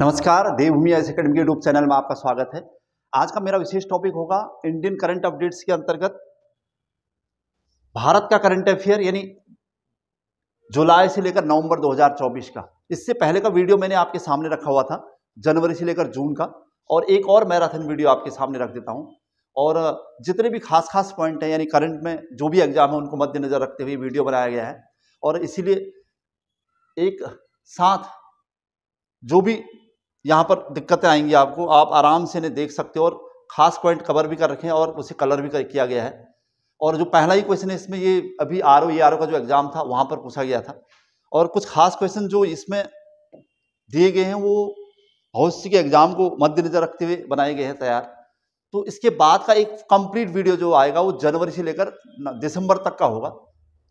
नमस्कार, देवभूमि IAS academy के YouTube channel में आपका स्वागत है। आज का मेरा विशेष टॉपिक होगा इंडियन करंट अपडेट्स के अंतर्गत भारत का करंट अफेयर यानी जुलाई से लेकर नवंबर 2024 का। इससे पहले का वीडियो मैंने आपके सामने रखा हुआ था जनवरी से लेकर जून का, और एक और मैराथन वीडियो आपके सामने रख देता हूं। और जितने भी खास पॉइंट हैं यानी करंट में जो भी एग्जाम है उनको मद्देनजर रखते हुए वीडियो बनाया गया है, और इसीलिए एक साथ जो भी यहाँ पर दिक्कतें आएंगी आपको, आप आराम से इन्हें देख सकते हो, और खास पॉइंट कवर भी कर रखे हैं और उसे कलर भी किया गया है। और जो पहला ही क्वेश्चन है इसमें, ये अभी आरओ का जो एग्जाम था वहां पर पूछा गया था, और कुछ खास क्वेश्चन जो इसमें दिए गए हैं वो भविष्य के एग्जाम को मद्देनजर रखते हुए बनाए गए हैं तैयार। तो इसके बाद का एक कंप्लीट वीडियो जो आएगा वो जनवरी से लेकर दिसंबर तक का होगा,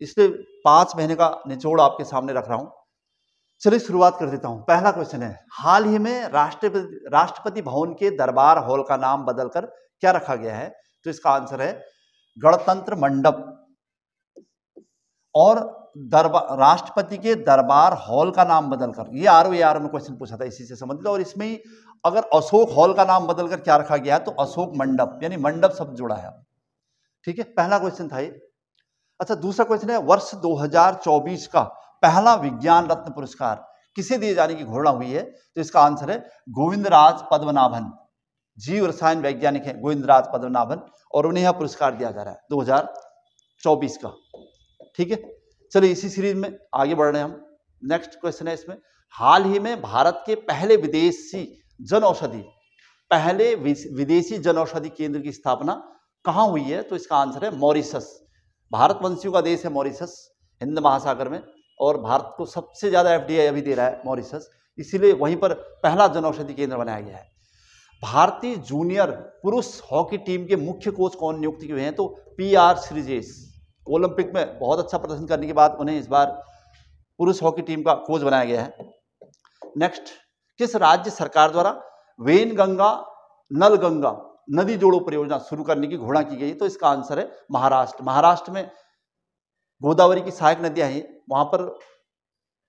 इसलिए 5 महीने का निचोड़ आपके सामने रख रहा हूं। चलिए शुरुआत कर देता हूं। पहला क्वेश्चन है, हाल ही में राष्ट्रपति भवन के दरबार हॉल का नाम बदलकर क्या रखा गया है? तो इसका आंसर है गणतंत्र मंडप। और राष्ट्रपति के दरबार हॉल का नाम बदलकर, ये आरओ में क्वेश्चन पूछा था इसी से संबंधित, और इसमें ही अगर अशोक हॉल का नाम बदलकर क्या रखा गया है तो अशोक मंडप, यानी मंडप शब्द जुड़ा है। ठीक है, पहला क्वेश्चन था ये। अच्छा, दूसरा क्वेश्चन है, वर्ष 2024 का पहला विज्ञान रत्न पुरस्कार किसे दिए जाने की घोषणा हुई है? तो इसका आंसर है गोविंदराज पद्मनाभन। जीव रसायन वैज्ञानिक है गोविंदराज पद्मनाभन, और उन्हें यह पुरस्कार दिया जा रहा है 2024 का। ठीक है, चलिए इसी सीरीज में आगे बढ़ रहे हैं हम। नेक्स्ट क्वेश्चन है इसमें, हाल ही में भारत के पहले विदेशी जनऔषधि केंद्र की स्थापना कहां हुई है? तो इसका आंसर है मॉरिशस। भारत वंशियों का देश है मॉरिशस, हिंद महासागर में, और भारत को सबसे ज्यादा एफडीआई अभी दे रहा है मॉरिशस, इसीलिए वहीं पर पहला जनऔषधि केंद्र बनाया गया है। भारतीय जूनियर पुरुष हॉकी टीम के मुख्य कोच कौन नियुक्त किए हैं? तो पीआर श्रीजेश। ओलंपिक में बहुत अच्छा प्रदर्शन करने के बाद उन्हें इस बार पुरुष हॉकी टीम का कोच बनाया गया है। नेक्स्ट, किस राज्य सरकार द्वारा वेनगंगा नलगंगा नदी जोड़ो परियोजना शुरू करने की घोषणा की गई? तो इसका आंसर है महाराष्ट्र। महाराष्ट्र में गोदावरी की सहायक नदियां हैं, वहां पर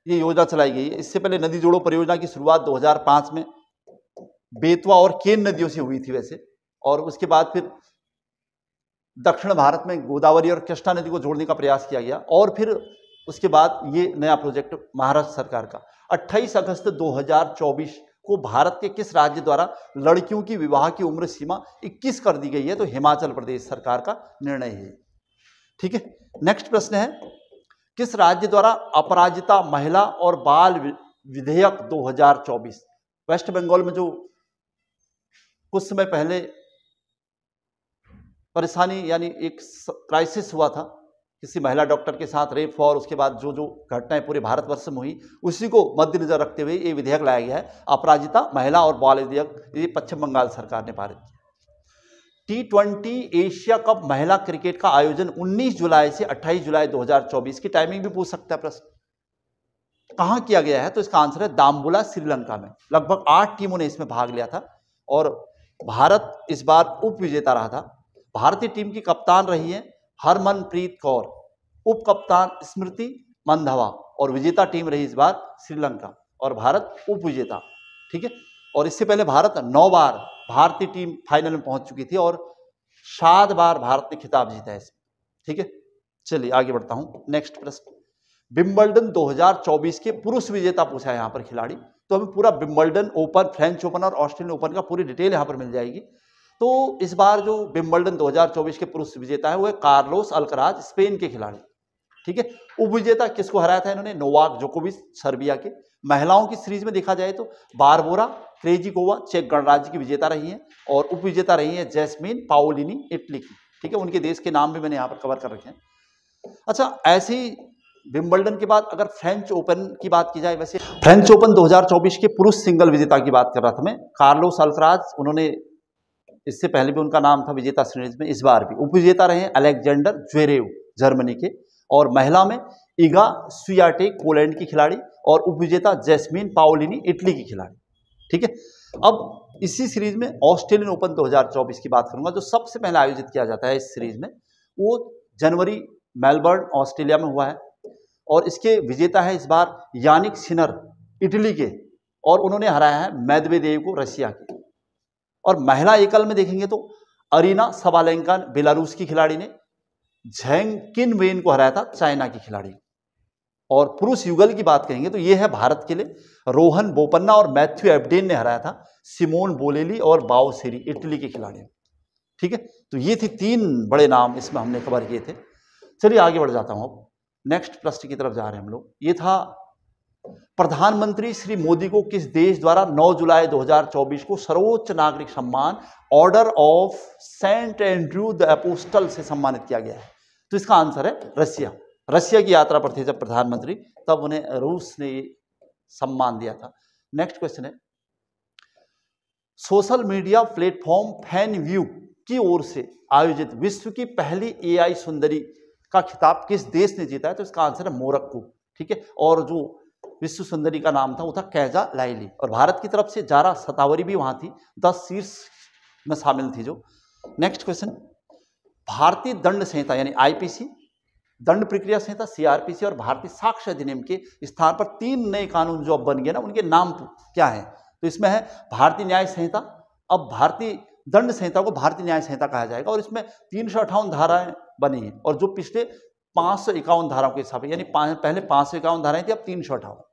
ये योजना चलाई गई है। इससे पहले नदी जोड़ो परियोजना की शुरुआत 2005 में बेतवा और केन नदियों से हुई थी वैसे, और उसके बाद फिर दक्षिण भारत में गोदावरी और कृष्णा नदी को जोड़ने का प्रयास किया गया, और फिर उसके बाद ये नया प्रोजेक्ट महाराष्ट्र सरकार का। 28 अगस्त 2024 को भारत के किस राज्य द्वारा लड़कियों की विवाह की उम्र सीमा 21 कर दी गई है? तो हिमाचल प्रदेश सरकार का निर्णय है। ठीक है, नेक्स्ट प्रश्न है, किस राज्य द्वारा अपराजिता महिला और बाल विधेयक 2024? वेस्ट बंगाल में जो कुछ समय पहले परेशानी यानी एक क्राइसिस हुआ था किसी महिला डॉक्टर के साथ रेप हुआ, और उसके बाद जो घटनाएं पूरे भारतवर्ष में हुई, उसी को मद्देनजर रखते हुए ये विधेयक लाया गया है, अपराजिता महिला और बाल विधेयक। ये पश्चिम बंगाल सरकार ने पारित किया। T20 एशिया कप महिला क्रिकेट का आयोजन 19 जुलाई से 28 जुलाई 2024 की टाइमिंग भी पूछ सकता है प्रश्न, कहां किया गया है? तो इसका आंसर है दाम्बुला, श्रीलंका में। लगभग 8 टीमों ने इसमें भाग लिया था, और भारत इस बार उप विजेता रहा था। भारतीय टीम की कप्तान रही है हरमनप्रीत कौर, उप कप्तान स्मृति मंधावा, और विजेता टीम रही इस बार श्रीलंका, और भारत उप विजेता। ठीक है, और इससे पहले भारत 9 बार भारतीय टीम फाइनल में पहुंच चुकी थी, और 7 बार भारत ने खिताब जीता है इसमें। ठीक है, चलिए आगे बढ़ता हूं। नेक्स्ट प्रश्न, विंबलडन 2024 के पुरुष विजेता पूछा है यहाँ पर खिलाड़ी, तो हमें पूरा विंबलडन ओपन, फ्रेंच ओपन और ऑस्ट्रेलियन ओपन का पूरी डिटेल यहाँ पर मिल जाएगी। तो इस बार जो विंबलडन 2024 के पुरुष विजेता है वो है कार्लोस अल्कराज, स्पेन के खिलाड़ी। ठीक है, उप विजेता किसको हराया था इन्होंने? नोवाक जोकोविच, सर्बिया के। महिलाओं की सीरीज में देखा जाए तो बारबोरा क्रेजिकोवा चेक गणराज्य की विजेता रही है, और उप विजेता रही है जैस्मीन पाओलिनी, इटली की। ठीक है, उनके देश के नाम भी मैंने यहाँ पर कवर कर रखे हैं। अच्छा, ऐसे ही विंबलडन के बाद अगर फ्रेंच ओपन की बात की जाए, वैसे फ्रेंच ओपन 2024 के पुरुष सिंगल विजेता की बात कर रहा था मैं, कार्लोस अल्कराज। उन्होंने इससे पहले भी उनका नाम था विजेता श्रेणी में, इस बार भी उप विजेता रहे अलेक्जेंडर ज्वेरेव, जर्मनी के। और महिला में इगा स्वियाटेक, पोलैंड की खिलाड़ी, और उप विजेता जैस्मीन पाओलिनी, इटली की खिलाड़ी। ठीक है, अब इसी सीरीज में ऑस्ट्रेलियन ओपन 2024 की बात करूंगा, जो सबसे पहले आयोजित किया जाता है इस सीरीज में। वो जनवरी मेलबर्न ऑस्ट्रेलिया में हुआ है, और इसके विजेता है इस बार यानिक सिनर, इटली के। और उन्होंने हराया है मेदवेदेव को, रशिया की। और महिला एकल में देखेंगे तो अरीना सबालेंका बेलारूस की खिलाड़ी ने झैंग किनवेन को हराया था, चाइना की खिलाड़ी। और पुरुष युगल की बात करेंगे तो यह है भारत के लिए रोहन बोपन्ना और मैथ्यू एब्डेन ने हराया था सिमोन बोलेली और बाओ सेरी, इटली के खिलाड़ी। ठीक है, तो ये थे 3 बड़े नाम इसमें हमने कवर किए थे। चलिए आगे बढ़ जाता हूं, अब नेक्स्ट प्रश्न की तरफ जा रहे हैं हम लोग। ये था प्रधानमंत्री श्री मोदी को किस देश द्वारा 9 जुलाई 2024 को सर्वोच्च नागरिक सम्मान Order of Saint Andrew the Apostle से सम्मानित किया गया है? तो इसका आंसर है रशिया। रशिया की यात्रा पर थे जब प्रधानमंत्री, तब उन्हें रूस ने ये सम्मान दिया था। नेक्स्ट क्वेश्चन है, सोशल मीडिया प्लेटफॉर्म फैनव्यू की ओर से आयोजित विश्व की पहली एआई सुंदरी का खिताब किस देश ने जीता है? तो इसका आंसर है मोरक्को। ठीक है, और जो विश्व सुंदरी का नाम था वो था कैजा लाइली। और भारत की तरफ से जारा सतावरी भी वहां थी, 10 शीर्ष में शामिल थी जो। नेक्स्ट क्वेश्चन, भारतीय दंड संहिता यानी आईपीसी, दंड प्रक्रिया संहिता सीआरपीसी और भारतीय साक्ष्य अधिनियम के स्थान पर 3 नए कानून जो अब बन गए ना, उनके नाम क्या है? तो इसमें है भारतीय न्याय संहिता, अब भारतीय दंड संहिता को भारतीय न्याय संहिता कहा जाएगा, और इसमें 358 धाराएं बनी हैं, और जो पिछले 551 धाराओं के हिसाब से, यानी पहले 551 धाराएं थी, अब 358।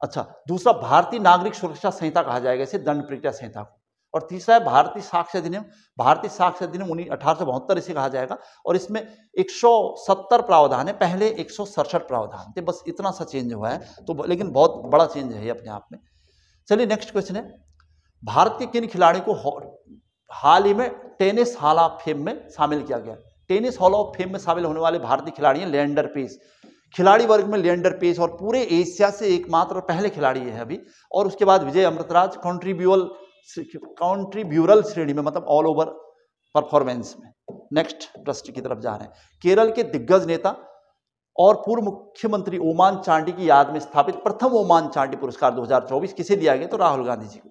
अच्छा, दूसरा भारतीय नागरिक सुरक्षा संहिता कहा जाएगा इसे, दंड प्रक्रिया संहिता को। और तीसरा है भारतीय साक्ष्य अधिनियम, भारतीय साक्ष्य अधिनियम 1872 इसे कहा जाएगा, और इसमें 170 प्रावधान है, पहले 167 प्रावधान थे, बस इतना सा चेंज हुआ है, तो लेकिन बहुत बड़ा चेंज है ये अपने आप में। चलिए नेक्स्ट क्वेश्चन है, भारत के किन खिलाड़ियों को हाल ही में टेनिस हॉल ऑफ फेम में शामिल किया गया? टेनिस हॉल ऑफ फेम में शामिल होने वाले भारतीय खिलाड़ी हैं लिएंडर पेस। खिलाड़ी वर्ग में लिएंडर पेस, और पूरे एशिया से एकमात्र पहले खिलाड़ी है अभी। और उसके बाद विजय अमृतराज कॉन्ट्रीब्यूरल श्रेणी में, मतलब ऑल ओवर परफॉर्मेंस में। नेक्स्ट प्रश्न की तरफ जा रहे हैं, केरल के दिग्गज नेता और पूर्व मुख्यमंत्री ओमान चांडी की याद में स्थापित प्रथम ओमान चांडी पुरस्कार 2024 किसे दिया गया? तो राहुल गांधी जी को।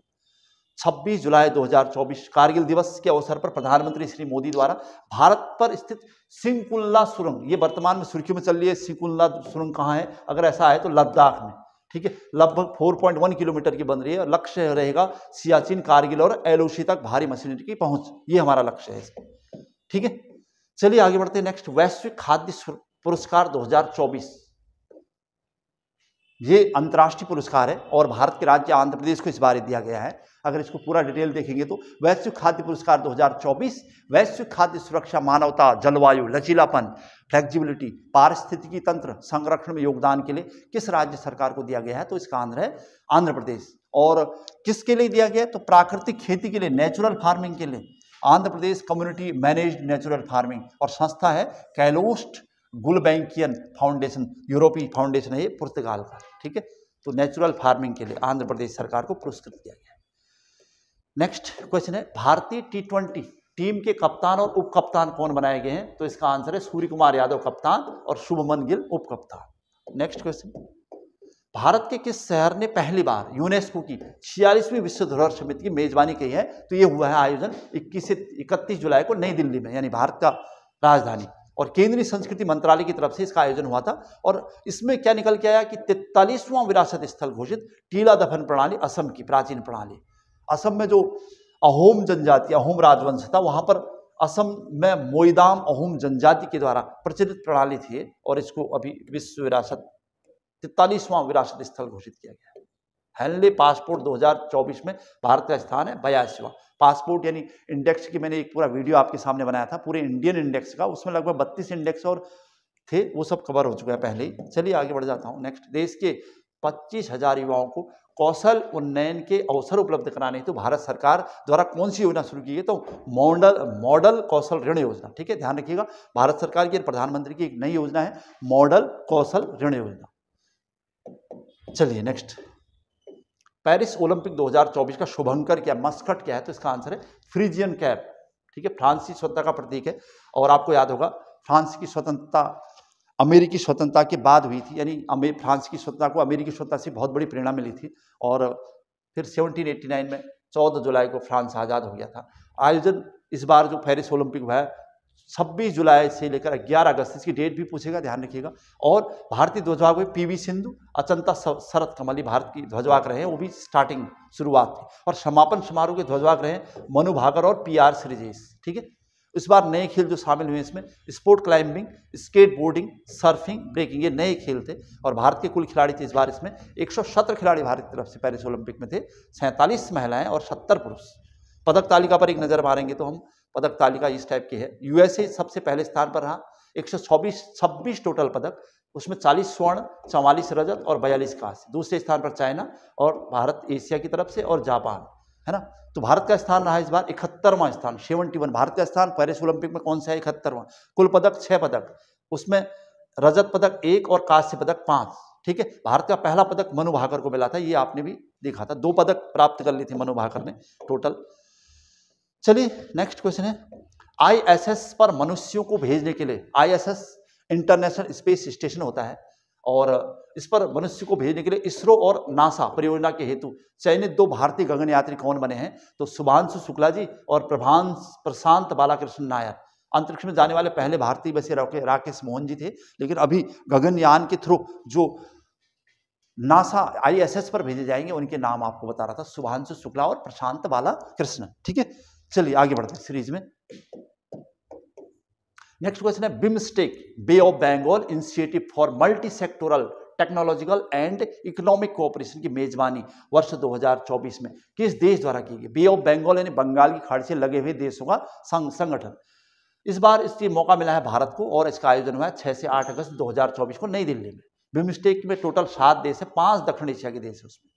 26 जुलाई 2024 कारगिल दिवस के अवसर पर प्रधानमंत्री श्री मोदी द्वारा भारत पर स्थित सिंकुल्ला सुरंग, ये वर्तमान में सुर्खियों में चल रही है, सिंकुल्ला सुरंग कहाँ है? अगर ऐसा है तो लद्दाख में। ठीक है, लगभग 4.1 किलोमीटर की बन रही है, और लक्ष्य रहेगा सियाचिन, कारगिल और एलओसी तक भारी मशीनरी की पहुंच, ये हमारा लक्ष्य है इसमें। ठीक है, चलिए आगे बढ़ते हैं। नेक्स्ट, वैश्विक खाद्य पुरस्कार 2024, ये अंतर्राष्ट्रीय पुरस्कार है, और भारत के राज्य आंध्र प्रदेश को इस बार दिया गया है। अगर इसको पूरा डिटेल देखेंगे तो वैश्विक खाद्य पुरस्कार 2024 वैश्विक खाद्य सुरक्षा, मानवता, जलवायु, लचीलापन, फ्लेक्सिबिलिटी, पारिस्थितिकी तंत्र संरक्षण में योगदान के लिए किस राज्य सरकार को दिया गया है? तो इसका आंसर है आंध्र प्रदेश। और किसके लिए दिया गया है? तो प्राकृतिक खेती के लिए, नेचुरल फार्मिंग के लिए, Andhra Pradesh community managed natural farming. और संस्था है कैलोस्ट गुलबैंकियन फाउंडेशन, यूरोपीय फाउंडेशन है ये, पुर्तगाल का। ठीक है, तो नेचुरल फार्मिंग के लिए आंध्र प्रदेश सरकार को पुरस्कृत किया गया है। नेक्स्ट क्वेश्चन है, भारतीय T20 टीम के कप्तान और उप कप्तान कौन बनाए गए हैं? तो इसका आंसर है सूर्य कुमार यादव कप्तान और शुभमन गिल उप कप्तान। नेक्स्ट क्वेश्चन, भारत के किस शहर ने पहली बार यूनेस्को की 46वीं विश्व धरोहर समिति की मेजबानी की है? तो ये हुआ है आयोजन 21 से 31 जुलाई को नई दिल्ली में, यानी भारत का राजधानी। और केंद्रीय संस्कृति मंत्रालय की तरफ से इसका आयोजन हुआ था। और इसमें क्या निकल के आया कि 43वां विरासत स्थल घोषित टीला दफन प्रणाली, असम की प्राचीन प्रणाली। असम में जो अहोम जनजाति, अहोम राजवंश था, वहां पर असम में मोईदाम अहोम जनजाति के द्वारा प्रचलित प्रणाली थी, और इसको अभी विश्व विरासत 43वां विरासत स्थल घोषित किया गया है। हेनले पासपोर्ट 2024 में भारत का स्थान है 82वां। पासपोर्ट यानी इंडेक्स की मैंने एक पूरा वीडियो आपके सामने बनाया था, पूरे इंडियन इंडेक्स का, उसमें लगभग 32 इंडेक्स और थे, वो सब कवर हो चुका है पहले ही। चलिए आगे बढ़ जाता हूँ। नेक्स्ट, देश के 25,000 युवाओं को कौशल उन्नयन के अवसर उपलब्ध कराने हेतु भारत सरकार द्वारा कौन सी योजना शुरू की है? तो मॉडल कौशल ऋण योजना। ठीक है, ध्यान रखिएगा, भारत सरकार की, प्रधानमंत्री की एक नई योजना है मॉडल कौशल ऋण योजना। चलिए नेक्स्ट, पेरिस ओलंपिक 2024 का शुभंकर क्या, मस्कट क्या है? तो इसका आंसर है फ्रीजियन कैप। ठीक है, फ्रांस की स्वतंत्रता का प्रतीक है, और आपको याद होगा फ्रांस की स्वतंत्रता अमेरिकी स्वतंत्रता के बाद हुई थी, यानी फ्रांस की स्वतंत्रता को अमेरिकी स्वतंत्रता से बहुत बड़ी प्रेरणा मिली थी। और फिर 1789 में 14 जुलाई को फ्रांस आज़ाद हो गया था। आयोजन इस बार जो पेरिस ओलंपिक हुआ है 26 जुलाई से लेकर 11 अगस्त, इसकी डेट भी पूछेगा, ध्यान रखिएगा। और भारतीय ध्वजवाहक में पीवी सिंधु, अचंता शरत कमल भारत की ध्वजवाहक रहे हैं, वो भी स्टार्टिंग शुरुआत थी। और समापन समारोह के ध्वजवाहक रहे मनु भाकर और पीआर श्रीजेश, ठीक है। इस बार नए खेल जो शामिल हुए इसमें sport climbing, skate boarding, surfing, breaking, ये नए खेल थे। और भारत के कुल खिलाड़ी थे इस बार इसमें 117 खिलाड़ी भारत की तरफ से पेरिस ओलंपिक में थे, 47 महिलाएं और 70 पुरुष। पदक तालिका पर एक नजर मारेंगे तो हम पदक तालिका इस टाइप की है। यूएसए सबसे पहले स्थान पर रहा, 126 टोटल पदक, उसमें 40 स्वर्ण, 44 रजत और 42 कांस्य। दूसरे स्थान पर चाइना और भारत एशिया की तरफ से, और जापान, है ना। तो भारत का स्थान रहा इस बार 71वां स्थान, 71। भारत का स्थान पेरिस ओलंपिक में कौन सा है? 71वां। कुल पदक 6 पदक, उसमें रजत पदक 1 और कांस्य पदक 5, ठीक है। भारत का पहला पदक मनु भाकर को मिला था, ये आपने भी देखा था। 2 पदक प्राप्त कर ली थी मनु भाकर ने टोटल। चलिए नेक्स्ट क्वेश्चन है, आईएसएस पर मनुष्यों को भेजने के लिए, आईएसएस इंटरनेशनल स्पेस स्टेशन होता है, और इस पर मनुष्य को भेजने के लिए इसरो और नासा परियोजना के हेतु चयनित 2 भारतीय गगनयात्री कौन बने हैं? तो शुभांशु शुक्ला जी और प्रशांत बालाकृष्ण नायर। अंतरिक्ष में जाने वाले पहले भारतीय वैसे राकेश मोहन जी थे, लेकिन अभी गगनयान के थ्रू जो नासा आईएसएस पर भेजे जाएंगे उनके नाम आपको बता रहा था, शुभांशु शुक्ला और प्रशांत बालाकृष्ण, ठीक है। चलिए आगे बढ़ते हैं सीरीज में। नेक्स्ट क्वेश्चन है, BIMSTEC Bay of Bengal Initiative for Multi Sectoral Technological and Economic Cooperation की मेजबानी वर्ष 2024 में किस देश द्वारा की गई? बे ऑफ बंगाल यानी बंगाल की खाड़ी से लगे हुए देशों का संगठन। इस बार इसलिए मौका मिला है भारत को, और इसका आयोजन हुआ है 6 से 8 अगस्त 2024 को नई दिल्ली में। बिमस्टेक में टोटल 7 देश है, 5 दक्षिण एशिया के देश है उसमें।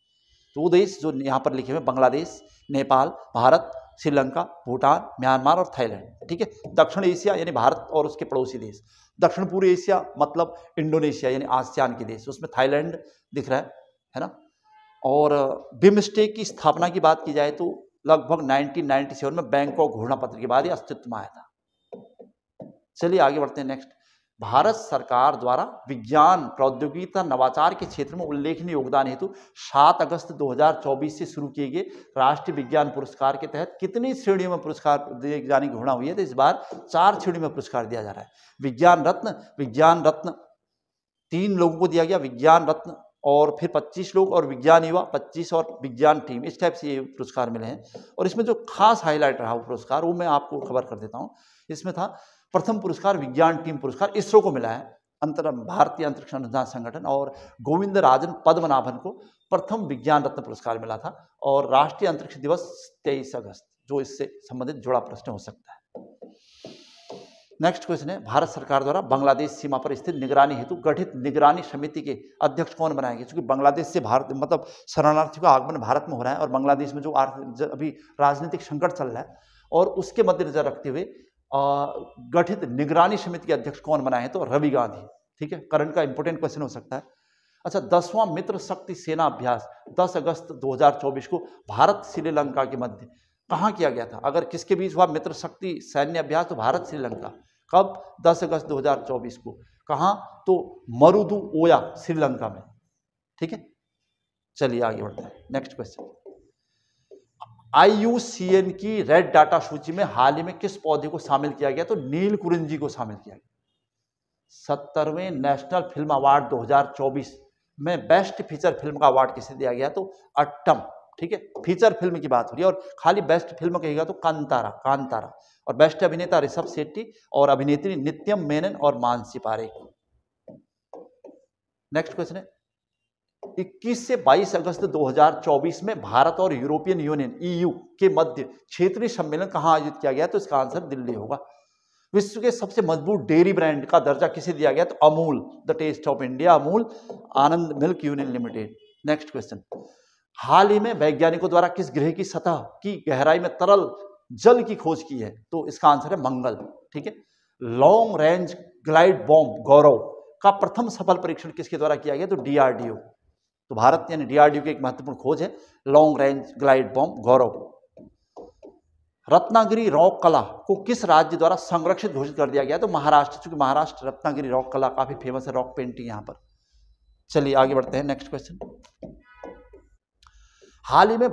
तो वो देश जो यहाँ पर लिखे हुए बांग्लादेश, नेपाल, भारत, श्रीलंका, भूटान, म्यांमार और थाईलैंड, ठीक है। दक्षिण एशिया यानी भारत और उसके पड़ोसी देश। दक्षिण पूर्व एशिया मतलब इंडोनेशिया यानी आसियान के देश, उसमें थाईलैंड दिख रहा है ना। और बिमस्टेक की स्थापना की बात की जाए तो लगभग 1997 में बैंकॉक घोषणा पत्र के बाद ये अस्तित्व में आया था। चलिए आगे बढ़ते हैं। नेक्स्ट, भारत सरकार द्वारा विज्ञान प्रौद्योगिकी तथा नवाचार के क्षेत्र में उल्लेखनीय योगदान हेतु 7 अगस्त 2024 से शुरू किए गए राष्ट्रीय विज्ञान पुरस्कार के तहत कितनी श्रेणियों में पुरस्कार दिए जाने की घोषणा हुई है? तो इस बार 4 श्रेणियों में पुरस्कार दिया जा रहा है। विज्ञान रत्न 3 लोगों को दिया गया, विज्ञान रत्न और फिर 25 लोग, और विज्ञान युवा 25 और विज्ञान टीम, इस टाइप से ये पुरस्कार मिले हैं। और इसमें जो खास हाईलाइट रहा वो पुरस्कार, वो मैं आपको खबर कर देता हूँ। इसमें था प्रथम पुरस्कार विज्ञान टीम पुरस्कार इसरो को मिला है, भारतीय अंतरिक्ष अनुसंधान संगठन, और गोविंद राजन पद्मनाभन को प्रथम विज्ञान रत्न पुरस्कार मिला था। और राष्ट्रीय अंतरिक्ष दिवस 23 अगस्त, जो इससे संबंधित जुड़ा प्रश्न हो सकता है। नेक्स्ट क्वेश्चन है, भारत सरकार द्वारा बांग्लादेश सीमा पर स्थित निगरानी हेतु गठित निगरानी समिति के अध्यक्ष कौन बनाएंगे? क्योंकि बांग्लादेश से भारत मतलब शरणार्थियों का आगमन भारत में हो रहा है, और बांग्लादेश में जो अभी राजनीतिक संकट चल रहा है, और उसके मद्देनजर रखते हुए गठित निगरानी समिति के अध्यक्ष कौन बनाए हैं? तो रवि गांधी, ठीक है। करंट का इंपोर्टेंट क्वेश्चन हो सकता है। अच्छा, 10वां मित्र शक्ति सेना अभ्यास 10 अगस्त 2024 को भारत श्रीलंका के मध्य कहाँ किया गया था? अगर किसके बीच हुआ मित्र शक्ति सैन्य अभ्यास? तो भारत श्रीलंका। कब? 10 अगस्त 2024 को। कहाँ? तो मरुदु ओया श्रीलंका में, ठीक है। चलिए आगे बढ़ते हैं। नेक्स्ट क्वेश्चन, IUCN की रेड डाटा सूची में हाल ही में किस पौधे को शामिल किया गया? तो नील कुरिंजी को शामिल किया गया। 70वें नेशनल फिल्म अवार्ड 2024 में बेस्ट फीचर फिल्म का अवार्ड किसे दिया गया? तो अट्टम, ठीक है। फीचर फिल्म की बात हो रही है, और खाली बेस्ट फिल्म कहेगा तो कांतारा। और बेस्ट अभिनेता ऋषभ शेट्टी, और अभिनेत्री नित्यम मेनन और मानसी पारेख। नेक्स्ट क्वेश्चन है, 21 से 22 अगस्त 2024 में भारत और यूरोपियन यूनियन EU के मध्य क्षेत्रीय सम्मेलन कहां आयोजित किया गया? तो इसका आंसर दिल्ली होगा। विश्व के सबसे मजबूत डेयरी ब्रांड का दर्जा किसे दिया गया? तो Amul, the taste of India, Amul Anand milk union limited. Next question, हाल ही में वैज्ञानिकों द्वारा किस ग्रह की सतह की गहराई में तरल जल की खोज की है? तो इसका आंसर है मंगल, ठीक है। लॉन्ग रेंज ग्लाइड बॉम्ब गौरव का प्रथम सफल परीक्षण किसके द्वारा किया गया? तो DRDO। तो भारत यानी DRDO की एक महत्वपूर्ण खोज है लॉन्ग रेंज ग्लाइड बॉम्ब गौरव। रत्नागिरी रॉक कला को किस राज्य द्वारा संरक्षित घोषित कर दिया गया? तो महाराष्ट्र, क्योंकि महाराष्ट्र रत्नागिरी रॉक कला काफी फेमस है, रॉक पेंटिंग यहां पर। चलिए आगे बढ़ते हैं। नेक्स्ट क्वेश्चन, हाल ही में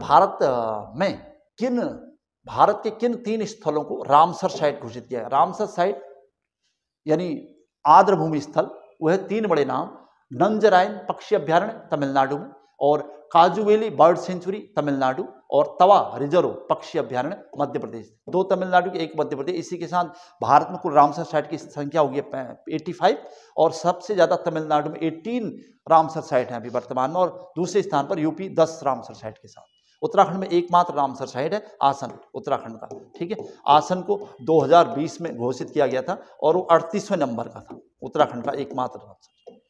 भारत के किन 3 स्थलों को रामसर साइट घोषित किया है? रामसर साइट यानी आर्द्रभूमि स्थल, वह 3 बड़े नाम, नंजरायन पक्षी अभ्यारण्य तमिलनाडु में, और काजुवेली बर्ड सेंचुरी तमिलनाडु, और तवा रिजर्व पक्षी अभ्यारण्य मध्य प्रदेश। 2 तमिलनाडु के 1 मध्य प्रदेश। इसी के साथ भारत में कुल रामसर साइट की संख्या होगी 85, और सबसे ज्यादा तमिलनाडु में 18 रामसर साइट हैं अभी वर्तमान में, और दूसरे स्थान पर यूपी 10 रामसर साइट के साथ। उत्तराखंड में एकमात्र रामसर साइट है आसन, उत्तराखंड का। ठीक है, आसन को 2020 में घोषित किया गया था और वो 38वें नंबर का था, उत्तराखंड का एकमात्र रामसर।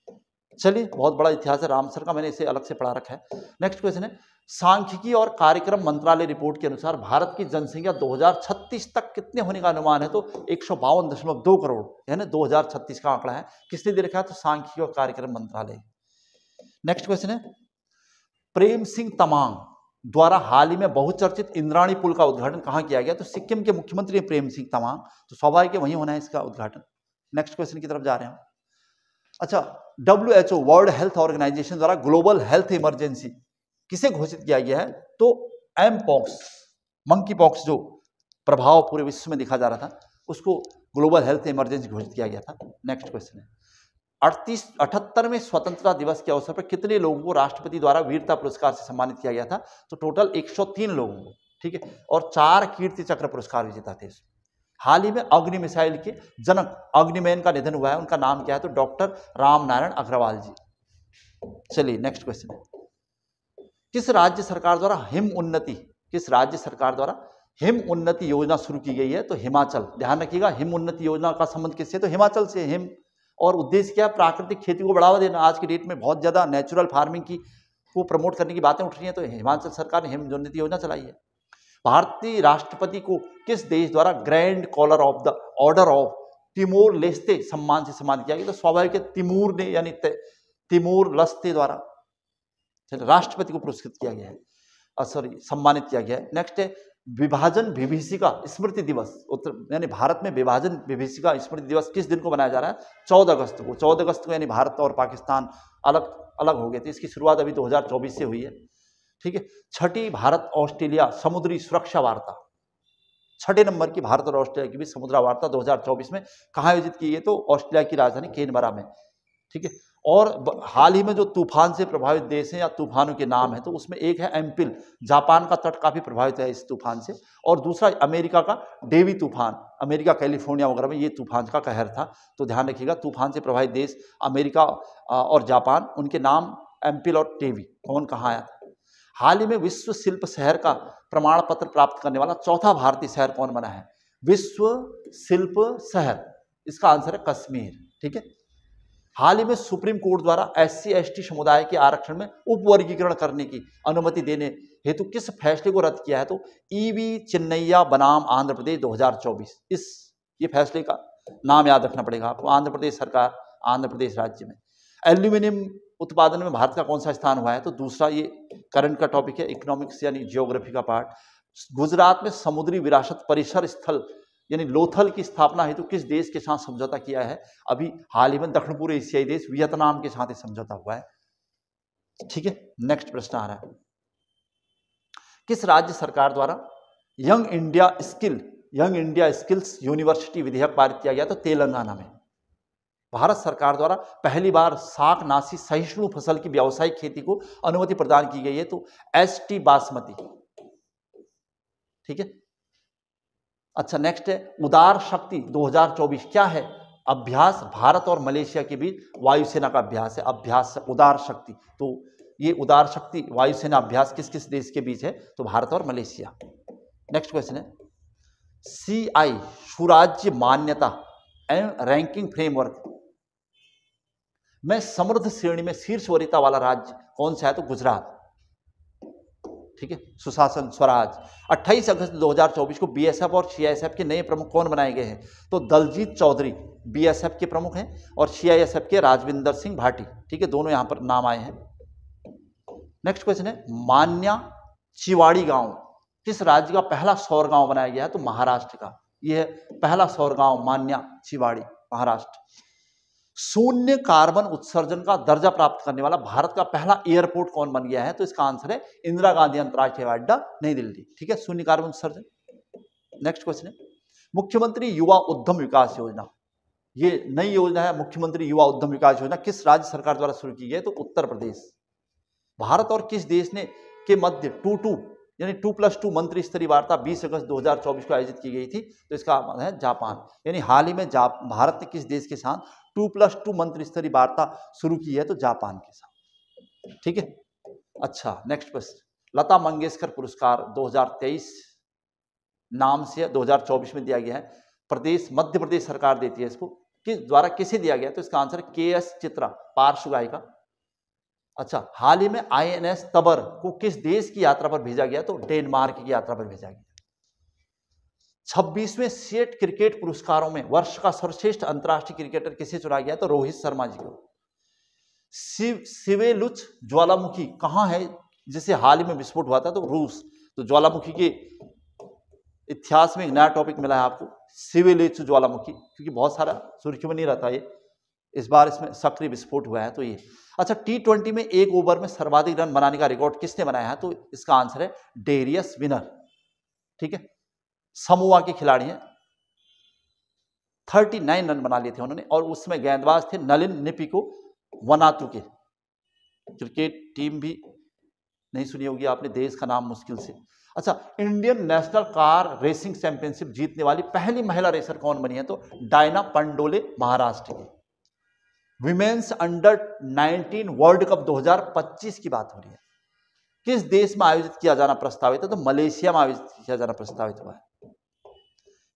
चलिए, बहुत बड़ा इतिहास है रामसर का, मैंने इसे अलग से पढ़ा रखा है। नेक्स्ट क्वेश्चन है, सांख्यिकी और कार्यक्रम मंत्रालय रिपोर्ट के अनुसार भारत की जनसंख्या 2036 तक कितने होने का अनुमान है? तो 152.2 करोड़, यानी 2036 का आंकड़ा है। किसने दे रखा है? तो सांख्यिकी और कार्यक्रम मंत्रालय। नेक्स्ट क्वेश्चन है, प्रेम सिंह तमांग द्वारा हाल ही में बहुचर्चित इंद्राणी पुल का उद्घाटन कहां किया गया? तो सिक्किम के मुख्यमंत्री प्रेम सिंह तमांग, तो स्वाभाविक है वहीं होना है इसका उद्घाटन। नेक्स्ट क्वेश्चन की तरफ जा रहे हैं। अच्छा, WHO वर्ल्ड हेल्थ ऑर्गेनाइजेशन द्वारा ग्लोबल हेल्थ इमरजेंसी किसे घोषित किया गया है? तो एम पॉक्स, मंकी पॉक्स जो प्रभाव पूरे विश्व में दिखा जा रहा था, उसको ग्लोबल हेल्थ इमरजेंसी घोषित किया गया था। नेक्स्ट क्वेश्चन है, 78वें स्वतंत्रता दिवस के अवसर पर कितने लोगों को राष्ट्रपति द्वारा वीरता पुरस्कार से सम्मानित किया गया था? तो टोटल 103 लोगों को। ठीक है, और 4 कीर्ति चक्र पुरस्कार विजेता थे। हाल ही में अग्नि मिसाइल के जनक अग्निमैन का निधन हुआ है, उनका नाम क्या है? तो डॉक्टर रामनारायण अग्रवाल जी। चलिए, नेक्स्ट क्वेश्चन है, किस राज्य सरकार द्वारा हिम उन्नति योजना शुरू की गई है? तो हिमाचल। ध्यान रखिएगा, हिम उन्नति योजना का संबंध किससे? तो हिमाचल से। हिम, और उद्देश्य क्या है? प्राकृतिक खेती को बढ़ावा देना। आज की डेट में बहुत ज्यादा नेचुरल फार्मिंग को प्रमोट करने की बातें उठ रही हैं, तो हिमाचल सरकार ने हिम उन्नति योजना चलाई है। भारतीय राष्ट्रपति को किस देश द्वारा Grand Collar of the Order of Timor Leste सम्मान से सम्मानित किया गया? तो स्वाभाविक है तिमूर ने, यानी तिमोर लेस्ते द्वारा राष्ट्रपति को पुरस्कृत किया गया है, सम्मानित किया गया है। नेक्स्ट है, विभाजन विभीषिका स्मृति दिवस, यानी भारत में विभाजन विभीषिका स्मृति दिवस किस दिन को मनाया जा रहा है? 14 अगस्त को। 14 अगस्त को, यानी भारत और पाकिस्तान अलग अलग हो गए थे। इसकी शुरुआत अभी 2024 से हुई है। ठीक है, 6ठी भारत ऑस्ट्रेलिया समुद्री सुरक्षा वार्ता, 6ठे नंबर की भारत और ऑस्ट्रेलिया की भी समुद्री वार्ता 2024 में कहाँ आयोजित की है? तो ऑस्ट्रेलिया की राजधानी कैनबरा में। ठीक है, और हाल ही में जो तूफान से प्रभावित देश हैं या तूफानों के नाम है, तो उसमें एक है एम्पिल, जापान का तट काफी प्रभावित है इस तूफान से, और दूसरा अमेरिका का डेवी तूफान, अमेरिका कैलिफोर्निया वगैरह में ये तूफान का कहर था। तो ध्यान रखिएगा, तूफान से प्रभावित देश अमेरिका और जापान, उनके नाम एम्पिल और डेवी, कौन कहाँ आया था। हाल ही में विश्व शिल्प शहर का प्रमाण पत्र प्राप्त करने वाला चौथा भारतीय शहर कौन बना है? विश्व शिल्प शहर, इसका आंसर है कश्मीर। ठीक है, हाल ही में सुप्रीम कोर्ट द्वारा SC/ST समुदाय के आरक्षण में उपवर्गीकरण करने की अनुमति देने हेतु किस फैसले को रद्द किया है? तो EV चिन्नैया बनाम आंध्र प्रदेश 2024। ये फैसले का नाम याद रखना पड़ेगा आपको। आंध्र प्रदेश सरकार, आंध्र प्रदेश राज्य में एल्यूमिनियम उत्पादन में भारत का कौन सा स्थान हुआ है? तो दूसरा, ये करंट का टॉपिक है, इकोनॉमिक्स यानी जियोग्राफी का पार्ट। गुजरात में समुद्री विरासत परिसर स्थल यानी लोथल की स्थापना हेतु किस देश के साथ समझौता किया है? अभी हाल ही में दक्षिण पूर्व एशियाई देश वियतनाम के साथ समझौता हुआ है। ठीक है, नेक्स्ट प्रश्न आ रहा है, किस राज्य सरकार द्वारा यंग इंडिया स्किल्स यूनिवर्सिटी विधेयक पारित किया गया? तो तेलंगाना में। भारत सरकार द्वारा पहली बार शाकनाशी सहिष्णु फसल की व्यावसायिक खेती को अनुमति प्रदान की गई है, तो ST बासमती। ठीक है, अच्छा, नेक्स्ट है, उदार शक्ति 2024 क्या है? अभ्यास भारत और मलेशिया के बीच वायुसेना का अभ्यास है। अभ्यास उदार शक्ति, तो ये उदार शक्ति वायुसेना अभ्यास किस किस देश के बीच है? तो भारत और मलेशिया। नेक्स्ट क्वेश्चन है, CI सुराज्य मान्यता एंड रैंकिंग फ्रेमवर्क में समृद्ध श्रेणी में शीर्ष वरीयता वाला राज्य कौन सा है? तो गुजरात। ठीक है, सुशासन स्वराज। 28 अगस्त 2024 को BSF और CISF के नए प्रमुख कौन बनाए गए हैं? तो दलजीत चौधरी BSF के प्रमुख हैं और CISF के राजविंदर सिंह भाटी। ठीक है, दोनों यहां पर नाम आए हैं। नेक्स्ट क्वेश्चन है, मान्या चिवाड़ी गांव किस राज्य का पहला सौर गांव बनाया गया है? तो महाराष्ट्र का। यह है पहला सौर गांव मान्या चिवाड़ी, महाराष्ट्र। शून्य कार्बन उत्सर्जन का दर्जा प्राप्त करने वाला भारत का पहला एयरपोर्ट कौन बन गया है? तो इसका आंसर है इंदिरा गांधी अंतरराष्ट्रीय हवाई अड्डा, नई दिल्ली। ठीक है, शून्य कार्बन उत्सर्जन। नेक्स्ट क्वेश्चन है, मुख्यमंत्री युवा उद्यम विकास योजना ये नई योजना है मुख्यमंत्री युवा उद्यम विकास योजना, किस राज्य सरकार द्वारा शुरू की गई है? तो उत्तर प्रदेश। भारत और किस देश ने के मध्य 2-2 यानी 2+2 मंत्री स्तरीय वार्ता 20 अगस्त 2024 को आयोजित की गई थी? तो इसका मतलब है जापान। यानी हाल ही में भारत ने किस देश के साथ 2+2 मंत्री स्तरीय वार्ता शुरू की है? तो जापान के साथ। ठीक है, अच्छा नेक्स्ट क्वेश्चन। लता मंगेशकर पुरस्कार 2023 नाम से 2024 में दिया गया है, प्रदेश मध्य प्रदेश सरकार देती है इसको, किस द्वारा किसे दिया गया? तो इसका आंसर है KS चित्रा, पार्श्व गायिका। अच्छा, हाल ही में INS तबर को किस देश की यात्रा पर भेजा गया? तो डेनमार्क की यात्रा पर भेजा गया। 26वें सेट क्रिकेट पुरस्कारों में वर्ष का सर्वश्रेष्ठ अंतर्राष्ट्रीय क्रिकेटर किसे चुना गया? तो रोहित शर्मा जी को। सिवेलुच ज्वालामुखी कहां है जिसे हाल ही में विस्फोट हुआ था? तो रूस। तो ज्वालामुखी के इतिहास में एक नया टॉपिक मिला है आपको, सिवेलुच ज्वालामुखी, क्योंकि बहुत सारा सुर्खियों में नहीं रहता ये, इस बार इसमें सक्रिय विस्फोट हुआ है। तो ये अच्छा, T20 में एक ओवर में सर्वाधिक रन बनाने का रिकॉर्ड किसने बनाया है? तो इसका आंसर है डेरियस विनर। ठीक है, समोआ के खिलाड़ी हैं, 39 रन बना लिए थे उन्होंने, और उसमें गेंदबाज थे नलिन निपिको वनातु के। क्रिकेट टीम भी नहीं सुनी होगी आपने, देश का नाम मुश्किल से। अच्छा, Indian national car racing championship जीतने वाली पहली महिला रेसर कौन बनी है? तो डायना पंडोले, महाराष्ट्र की। विमेन्स अंडर 19 वर्ल्ड कप 2025 की बात हो रही है, किस देश में आयोजित किया जाना प्रस्तावित है? तो मलेशिया में आयोजित किया जाना प्रस्तावित हुआ है।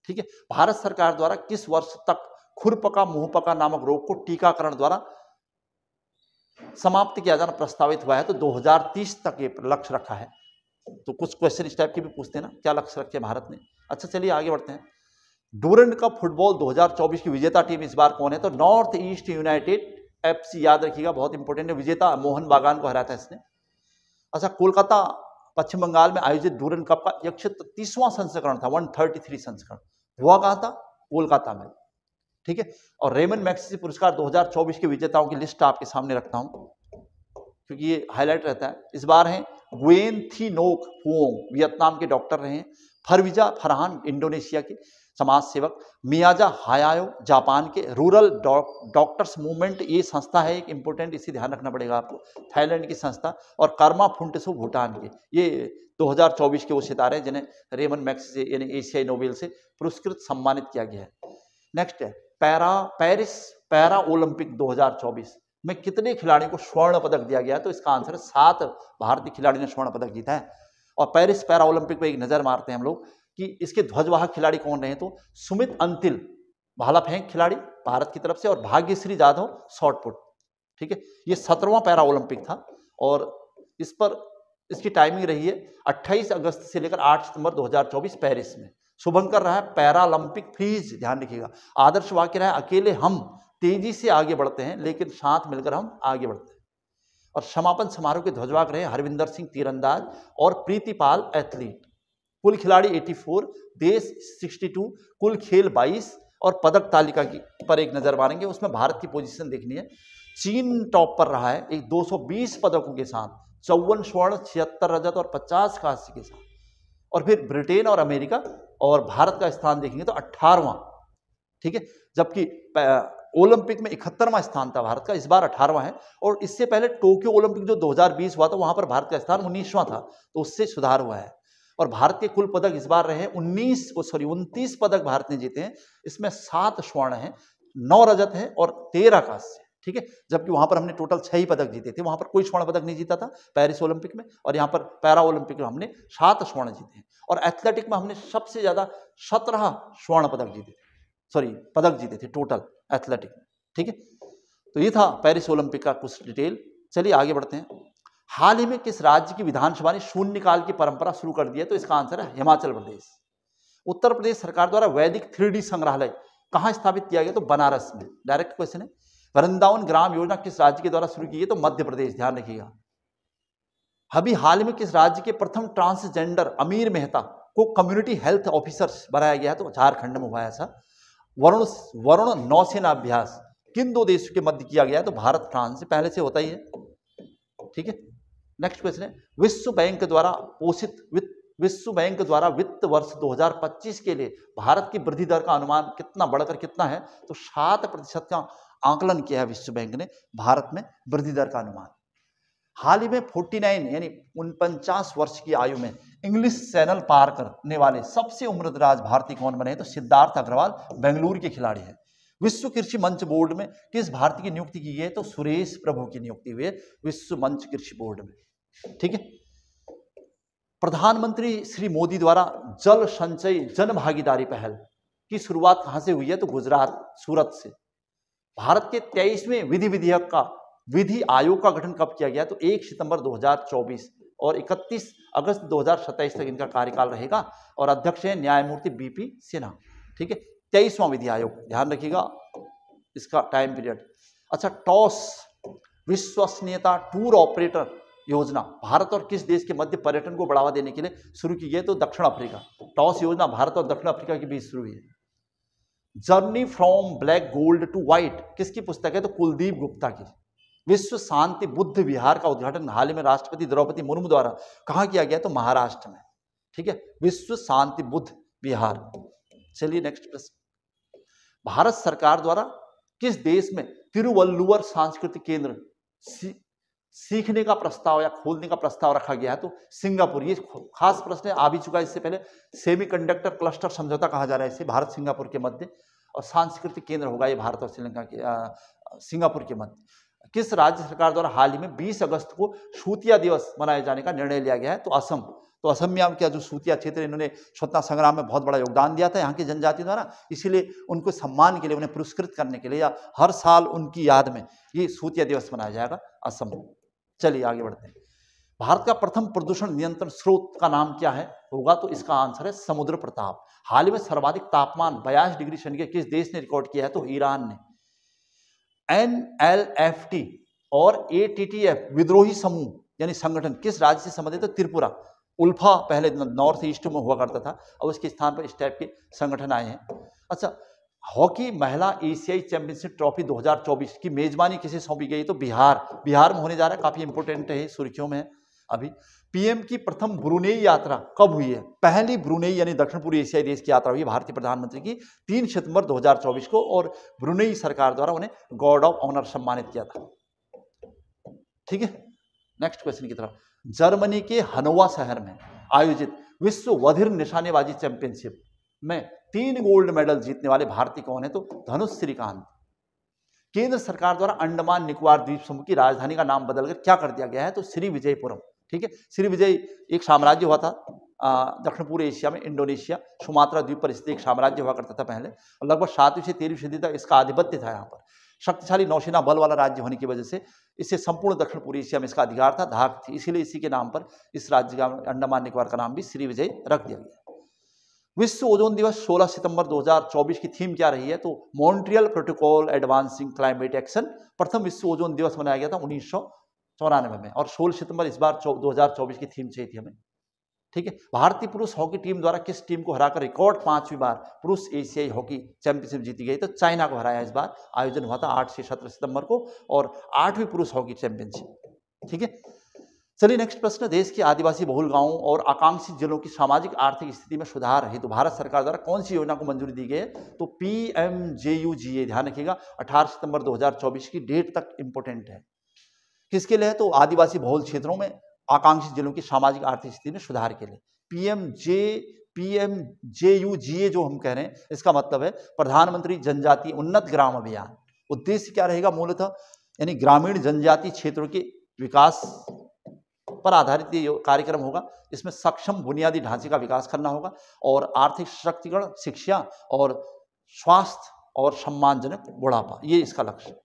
ठीक है, भारत सरकार द्वारा किस वर्ष तक खुरपका मुंहपका नामक रोग को टीकाकरण द्वारा समाप्त किया जाना प्रस्तावित हुआ है? तो 2030 तक ये लक्ष्य रखा है। तो कुछ क्वेश्चन इस टाइप के भी पूछते हैं ना, क्या लक्ष्य रखे भारत ने। अच्छा चलिए आगे बढ़ते हैं। डूरंड कप फुटबॉल 2024 की विजेता टीम इस बार कौन है? तो नॉर्थ ईस्ट यूनाइटेड FC, याद रखिएगा बहुत इंपॉर्टेंट है, विजेता मोहन बागान को हराया था इसने। अच्छा, कोलकाता पश्चिम बंगाल में आयोजित डूरंड कप का 133वां संस्करण था, 133 संस्करण हुआ कहाँ था? कोलकाता में। ठीक है, और रेमन मैग्सेसे पुरस्कार 2024 के विजेताओं की लिस्ट आपके सामने रखता हूं क्योंकि ये हाईलाइट रहता है। इस बार हैं गुएन थी नोक फुओंग, वियतनाम के डॉक्टर रहे हैं। फरविजा फरहान, इंडोनेशिया के समाज सेवक। मियाजा हायायो, जापान के। रूरल डॉक्टर्स मूवमेंट, ये संस्था है एक इंपॉर्टेंट, इसे ध्यान रखना पड़ेगा आपको, थाईलैंड की संस्था। और कर्मा फुंटसो, भूटान के। ये 2024 के वो सितारे जिन्हें रेमन मैग्सेसे यानी एशियाई नोबेल से पुरस्कृत सम्मानित किया गया है। नेक्स्ट है पेरिस पैरा ओलंपिक 2024 में कितने खिलाड़ियों को स्वर्ण पदक दिया गया? तो इसका आंसर है 7 भारतीय खिलाड़ियों ने स्वर्ण पदक जीता है। और पेरिस पैरा ओलंपिक में एक नजर मारते हैं हम लोग कि इसके ध्वजवाहक खिलाड़ी कौन रहे? तो सुमित अंतिल, भाला फेंक खिलाड़ी भारत की तरफ से, और भाग्यश्री जाधव, शॉटपुट। ठीक है, ये 17वां पैरा ओलंपिक था और इस पर इसकी टाइमिंग रही है 28 अगस्त से लेकर 8 सितंबर 2024 पेरिस में। शुभंकर रहा है पैरालंपिक फ्रीज, ध्यान रखिएगा। आदर्श वाक्य रहा है अकेले हम तेजी से आगे बढ़ते हैं लेकिन साथ मिलकर हम आगे बढ़ते हैं। और समापन समारोह के ध्वजवाहक रहे हरविंदर सिंह, तीरंदाज, और प्रीतिपाल, एथलीट। कुल खिलाड़ी 84, देश 62, कुल खेल 22, और पदक तालिका की पर एक नजर मारेंगे, उसमें भारत की पोजीशन देखनी है। चीन टॉप पर रहा है एक 220 पदकों के साथ, 54 स्वर्ण, 76 रजत और 50 कांस्य के साथ। और फिर ब्रिटेन और अमेरिका, और भारत का स्थान देखेंगे तो 18वां। ठीक है, जबकि ओलंपिक में 71वां स्थान था भारत का, इस बार 18वां है। और इससे पहले टोक्यो ओलंपिक जो 2020 हुआ था वहां पर भारत का स्थान 19वां था, तो उससे सुधार हुआ है। और भारत के कुल पदक इस बार रहे 29 पदक भारत ने जीते हैं। इसमें 7 स्वर्ण हैं, 9 रजत है और 13 कांस्य। ठीक है, जबकि वहां पर हमने टोटल 6 ही पदक जीते थे, वहां पर कोई स्वर्ण पदक नहीं जीता था पेरिस ओलंपिक में, और यहाँ पर पैरा ओलंपिक में हमने 7 स्वर्ण जीते हैं। और एथलेटिक में हमने सबसे ज्यादा 17 स्वर्ण पदक जीते थे, पदक जीते थे टोटल एथलेटिक में। ठीक है, तो ये था पेरिस ओलंपिक का कुछ डिटेल। चलिए आगे बढ़ते हैं। हाल ही में किस राज्य की विधानसभा ने शून्यकाल की परंपरा शुरू कर दी है? तो इसका आंसर है हिमाचल प्रदेश। उत्तर प्रदेश सरकार द्वारा वैदिक 3D संग्रहालय कहां स्थापित किया गया? तो बनारस में। डायरेक्ट क्वेश्चन है। वृंदावन ग्राम योजना किस राज्य के द्वारा शुरू की है? तो मध्य प्रदेश, ध्यान रखिएगा। अभी हाल में किस राज्य के प्रथम ट्रांसजेंडर अमीर मेहता को कम्युनिटी हेल्थ ऑफिसर बनाया गया? तो झारखंड में हुआ ऐसा। वरुण नौसेना अभ्यास किन 2 देशों के मध्य किया गया? तो भारत फ्रांस से, पहले से होता ही है। ठीक है, नेक्स्ट क्वेश्चन है। विश्व बैंक द्वारा पोषित विश्व बैंक द्वारा वित्त वर्ष 2025 के लिए भारत की वृद्धि दर का अनुमान कितना बढ़कर कितना है, तो 7% का आकलन किया है विश्व बैंक ने भारत में वृद्धि दर का अनुमान। हाल ही में 49 यानी 49 वर्ष की आयु में इंग्लिश चैनल पार करने वाले सबसे उम्रदराज भारतीय कौन बने, तो सिद्धार्थ अग्रवाल बेंगलुरु के खिलाड़ी हैं। विश्व कृषि मंच बोर्ड में किस भारतीय की नियुक्ति की गई है, तो सुरेश प्रभु की नियुक्ति हुई है विश्व मंच कृषि बोर्ड में। ठीक है। प्रधानमंत्री श्री मोदी द्वारा जल संचय जन भागीदारी पहल की शुरुआत कहां से हुई है, तो गुजरात सूरत से। भारत के 23वें विधि आयोग का गठन कब किया गया, तो 1 सितंबर 2024 और 31 अगस्त 2027 तक इनका कार्यकाल रहेगा और अध्यक्ष हैं न्यायमूर्ति बीपी सिन्हा। ठीक है। 23वां विधि आयोग, ध्यान रखिएगा इसका टाइम पीरियड। अच्छा, टॉस विश्वसनीयता टूर ऑपरेटर योजना भारत और किस देश के मध्य पर्यटन को बढ़ावा देने के लिए शुरू की गई, तो दक्षिण अफ्रीका। टॉस योजना भारत और दक्षिण अफ्रीका के बीच शुरू हुई है। Journey from Black Gold to White किसकी पुस्तक है, तो कुलदीप गुप्ता की। विश्व शांति बुद्ध विहार का उद्घाटन हाल ही में राष्ट्रपति द्रौपदी मुर्मू द्वारा कहां किया गया, तो महाराष्ट्र में। ठीक है। विश्व शांति बुद्ध विहार। चलिए नेक्स्ट प्रश्न। भारत सरकार द्वारा किस देश में तिरुवल्लुवर सांस्कृतिक केंद्र सीखने का प्रस्ताव या खोलने का प्रस्ताव रखा गया है, तो सिंगापुर। ये खास प्रश्न आ भी चुका है इससे पहले। सेमीकंडक्टर क्लस्टर समझौता कहा जा रहा है इसे, भारत सिंगापुर के मध्य, और सांस्कृतिक केंद्र होगा ये भारत और श्रीलंका के सिंगापुर के मध्य। किस राज्य सरकार द्वारा हाल ही में 20 अगस्त को शूतिया दिवस मनाए जाने का निर्णय लिया गया है, तो असम। तो असम में क्या जो शूतिया क्षेत्र, इन्होंने स्वतंत्रता संग्राम में बहुत बड़ा योगदान दिया था यहाँ की जनजाति द्वारा, इसीलिए उनको सम्मान के लिए, उन्हें पुरस्कृत करने के लिए या हर साल उनकी याद में ये शूतिया दिवस मनाया जाएगा असम में। चलिए आगे बढ़ते हैं। भारत का प्रथम प्रदूषण नियंत्रण स्रोत का नाम क्या है होगा, तो इसका आंसर है समुद्र प्रताप। हाल ही में सर्वाधिक तापमान 82 डिग्री सेंटीग्रेड किस देश ने रिकॉर्ड किया है, तो ईरान ने। NLFT और ATTF विद्रोही समूह यानी संगठन किस राज्य से संबंधित है, तो त्रिपुरा। उल्फा पहले नॉर्थ ईस्ट में हुआ करता था, अब उसके स्थान पर इस टाइप के संगठन आए हैं। अच्छा, हॉकी महिला एशियाई चैंपियनशिप ट्रॉफी 2024 की मेजबानी किसे सौंपी गई, तो बिहार में होने जा रहा है, काफी इंपोर्टेंट है, सुर्खियों में है अभी। पीएम की प्रथम ब्रुनेई यात्रा कब हुई है, पहली ब्रुनेई यानी दक्षिण पूर्वी एशियाई देश की यात्रा हुई भारतीय प्रधानमंत्री की 3 सितंबर 2024 को, और ब्रुनेई सरकार द्वारा उन्हें गॉर्ड ऑफ ऑनर सम्मानित किया था। ठीक है। नेक्स्ट क्वेश्चन की तरफ। जर्मनी के हनोवा शहर में आयोजित विश्व बधिर निशानेबाजी चैंपियनशिप में 3 गोल्ड मेडल जीतने वाले भारतीय कौन है, तो धनुष श्रीकांत। केंद्र सरकार द्वारा अंडमान निकोबार द्वीप समूह की राजधानी का नाम बदलकर क्या कर दिया गया है, तो श्री विजयपुरम। ठीक है। श्री विजय एक साम्राज्य हुआ था दक्षिण पूर्व एशिया में, इंडोनेशिया सुमात्रा द्वीप पर स्थित एक साम्राज्य हुआ करता था पहले, और लगभग 7वीं से 13वीं सदी तक इसका आधिपत्य था यहाँ पर। शक्तिशाली नौसेना बल वाला राज्य होने की वजह से इससे संपूर्ण दक्षिण पूर्व एशिया में इसका अधिकार था, धाक थी, इसीलिए इसी के नाम पर इस राज्य का अंडमान निकोबार का नाम भी श्री विजय रख दिया गया। विश्व ओजोन दिवस 16 सितंबर 2024 की थीम क्या रही है, तो Montreal protocol advancing climate action. प्रथम विश्व ओजोन दिवस मनाया गया था 1994 में, और 16 सितंबर इस बार 2024 की थीम चाहिए थी हमें। ठीक है। भारतीय पुरुष हॉकी टीम द्वारा किस टीम को हराकर रिकॉर्ड 5वीं बार पुरुष एशियाई हॉकी चैंपियनशिप जीती गई, तो चाइना को हराया। इस बार आयोजन हुआ था 8 से 17 सितंबर को, और 8वीं पुरुष हॉकी चैंपियनशिप। ठीक है। चलिए नेक्स्ट प्रश्न। देश के आदिवासी बहुल गांवों और आकांक्षी जिलों की सामाजिक आर्थिक स्थिति में सुधार हेतु भारत सरकार द्वारा कौन सी योजना को मंजूरी दी गई है, तो PMJUGA। ध्यान रखिएगा 18 सितंबर 2024 की डेट तक इंपोर्टेंट है। किसके लिए है, तो आदिवासी बहुल क्षेत्रों में आकांक्षी जिलों की सामाजिक आर्थिक स्थिति में सुधार के लिए। PMJUGA जो हम कह रहे हैं, इसका मतलब है प्रधानमंत्री जनजातीय उन्नत ग्राम अभियान। उद्देश्य क्या रहेगा मूलतः, यानी ग्रामीण जनजातीय क्षेत्रों के विकास पर आधारित ये कार्यक्रम होगा। इसमें सक्षम बुनियादी ढांचे का विकास करना होगा, और आर्थिक सशक्तिकरण, शिक्षा और स्वास्थ्य और सम्मानजनक बुढ़ापा, ये इसका लक्ष्य।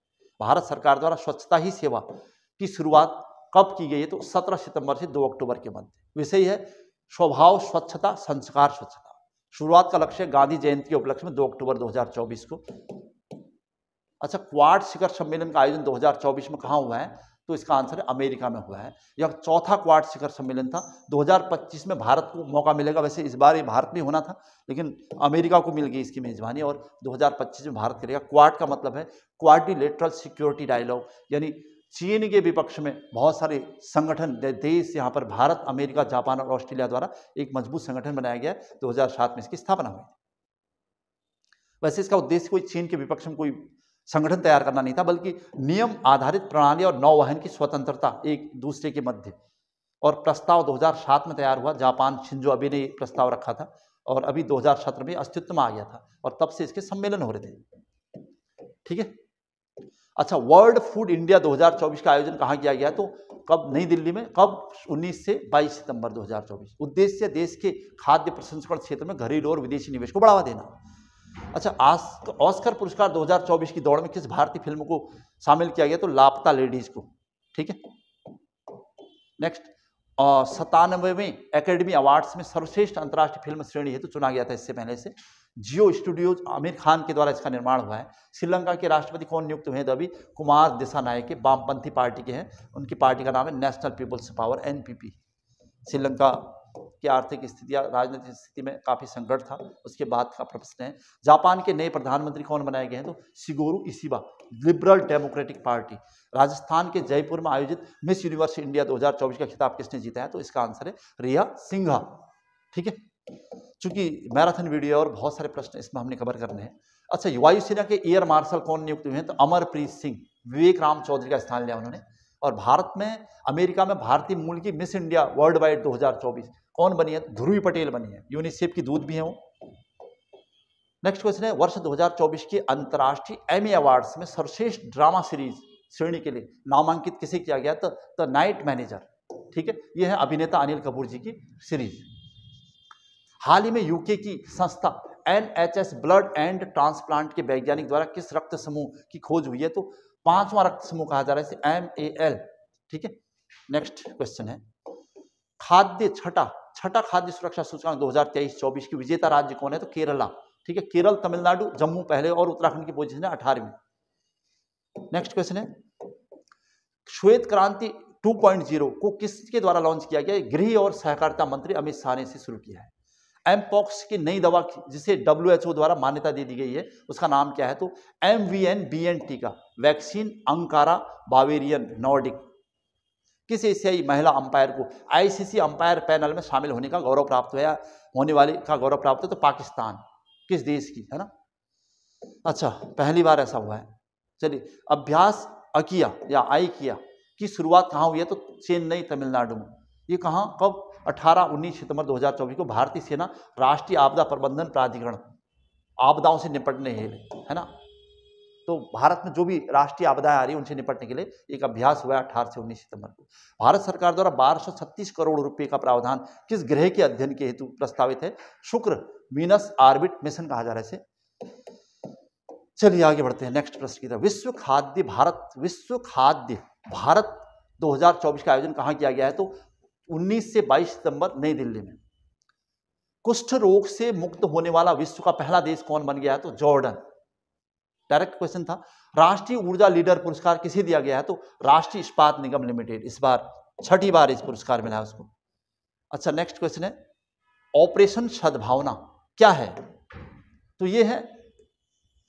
भारत सरकार द्वारा स्वच्छता ही सेवा की शुरुआत कब की गई है, तो 17 सितंबर से 2 अक्टूबर के मध्य। विषय है स्वभाव स्वच्छता, संस्कार स्वच्छता। शुरुआत का लक्ष्य गांधी जयंती के उपलक्ष्य में 2 अक्टूबर 2024 को। अच्छा, क्वाड शिखर सम्मेलन का आयोजन 2024 में कहाँ हुआ है, तो इसका आंसर है अमेरिका में हुआ है। यह चौथा क्वाड शिखर सम्मेलन था। 2025 में भारत को मौका मिलेगा, वैसे इस बार ये भारत में होना था, लेकिन अमेरिका को मिल गई इसकी मेजबानी, और 2025 में भारत करेगा। क्वाड का मतलब है क्वाड्रिलेटरल सिक्योरिटी डायलॉग, यानी चीन के विपक्ष में बहुत सारे संगठन देश, यहाँ पर भारत, अमेरिका, जापान और ऑस्ट्रेलिया द्वारा एक मजबूत संगठन बनाया गया। 2007 में इसकी स्थापना हुई। वैसे इसका उद्देश्य कोई चीन के विपक्ष में कोई संगठन तैयार करना नहीं था, बल्कि नियम आधारित प्रणाली और नौवहन की स्वतंत्रता एक दूसरे के मध्य। और प्रस्ताव 2007 में तैयार हुआ। जापान शिंजो अबे ने प्रस्ताव रखा था और अभी 2017 में अस्तित्व में आ गया था और तब से इसके सम्मेलन हो रहे थे। ठीक है। अच्छा, वर्ल्ड फूड इंडिया 2024 का आयोजन कहाँ किया गया? तो कब? नई दिल्ली में। कब? 19 से 22 सितंबर 2024। उद्देश्य देश के खाद्य प्रसंस्करण क्षेत्र में घरेलू और विदेशी निवेश को बढ़ावा देना। अच्छा, ऑस्कर पुरस्कार 2024 की दौड़ में किस भारतीय फिल्म को शामिल किया गया? तो लापता लेडीज को। ठीक है। नेक्स्ट, 97वें एकेडमी अवार्ड्स में सर्वश्रेष्ठ अंतर्राष्ट्रीय फिल्म श्रेणी हेतु चुना गया था इससे पहले से जियो स्टूडियोज, आमिर खान के द्वारा इसका निर्माण हुआ है। श्रीलंका के राष्ट्रपति कौन नियुक्त हुए हैं? अभी कुमार दिसानायके के वामपंथी पार्टी के हैं। उनकी पार्टी का नाम है national peoples power, NPP. Sri Lanka की आर्थिक स्थिति या राजनीतिक स्थिति में काफी संकट था, उसके बाद का प्रश्न है। जापान के नए प्रधानमंत्री कौन बनाए गए हैं? तो Shigeru Ishiba, Liberal Democratic Party. Rajasthan के जयपुर में आयोजित मिस यूनिवर्स इंडिया 2024 का खिताब किसने जीता है? तो इसका आंसर है रिया सिंघा। ठीक है। चूंकि मैराथन वीडियो और बहुत सारे प्रश्न इसमें हमने कवर करने हैं। अच्छा, वायुसेना के एयर मार्शल कौन नियुक्त हुए हैं? तो अमरप्रीत सिंह, विवेक राम चौधरी का स्थान लिया उन्होंने। और भारत में, अमेरिका में भारतीय मूल की मिस इंडिया वर्ल्ड वाइड 2024 कौन बनी है? ध्रुवी पटेल बनी है। यूनिसेफ की दूत भी है वो। नेक्स्ट क्वेश्चन है, वर्ष 2024 के अंतर्राष्ट्रीय एमी अवार्ड्स में सर्वश्रेष्ठ ड्रामा सीरीज श्रेणी के लिए नामांकित किसे किया गया? तो द नाइट मैनेजर। ठीक है। यह है अभिनेता अनिल कपूर जी की सीरीज। हाल ही में यूके की संस्था NHS ब्लड एंड ट्रांसप्लांट के वैज्ञानिक द्वारा किस रक्त समूह की खोज हुई है? तो 5वां रक्त समूह कहा जा रहा है इसे, MAL। ठीक है। नेक्स्ट क्वेश्चन है, छठा खाद्य सुरक्षा सूचकांक 2023-24 की विजेता राज्य कौन है? तो केरला। ठीक है। केरल, तमिलनाडु, जम्मू पहले और उत्तराखंड की पोजीशन है 18वीं। नेक्स्ट क्वेश्चन है, श्वेत क्रांति 2.0 को किसके द्वारा लॉन्च किया गया? गृह और सहकारिता मंत्री अमित शाह ने इसे शुरू किया है। एमपॉक्स की नई दवा जिसे WHO द्वारा मान्यता दे दी गई है उसका नाम क्या है? तो MVN-BN टीका वैक्सीन अंकारा बावेरियन नॉर्डिक। किस एशियाई महिला अंपायर को ICC अंपायर पैनल में शामिल होने का गौरव प्राप्त हुआ, होने वाले का गौरव प्राप्त है? तो पाकिस्तान। किस देश की, है ना? अच्छा, पहली बार ऐसा हुआ है। चलिए, अभ्यास अकिया या आइकिया की शुरुआत कहाँ हुई है? तो चेन्नई, तमिलनाडु में। ये कहाँ, कब? 18-19 सितंबर 2024 को भारतीय सेना राष्ट्रीय आपदा प्रबंधन प्राधिकरण, आपदाओं से निपटने के लिए, है ना? तो भारत में जो भी राष्ट्रीय आपदाएं आ रही है उनसे निपटने के लिए एक अभ्यास हुआ है 18 से 19 सितंबर को। भारत सरकार द्वारा 1236 करोड़ रुपए का प्रावधान किस ग्रह के अध्ययन के हेतु प्रस्तावित है? शुक्र, वीनस ऑर्बिट मिशन कहा जा रहा है इसे। चलिए आगे बढ़ते हैं नेक्स्ट प्रश्न की तरफ। विश्व खाद्य भारत 2024 का आयोजन कहाँ किया गया है? तो 19 से 22 सितंबर नई दिल्ली में। कुष्ठ रोग से मुक्त होने वाला विश्व का पहला देश कौन बन गया है? तो जॉर्डन। डायरेक्ट क्वेश्चन था। राष्ट्रीय ऊर्जा लीडर पुरस्कार किसे दिया गया है? तो राष्ट्रीय इस्पात निगम लिमिटेड। इस बार छठी बार इस पुरस्कार मिला है उसको। अच्छा, नेक्स्ट क्वेश्चन है, ऑपरेशन सद्भावना क्या है? तो ये है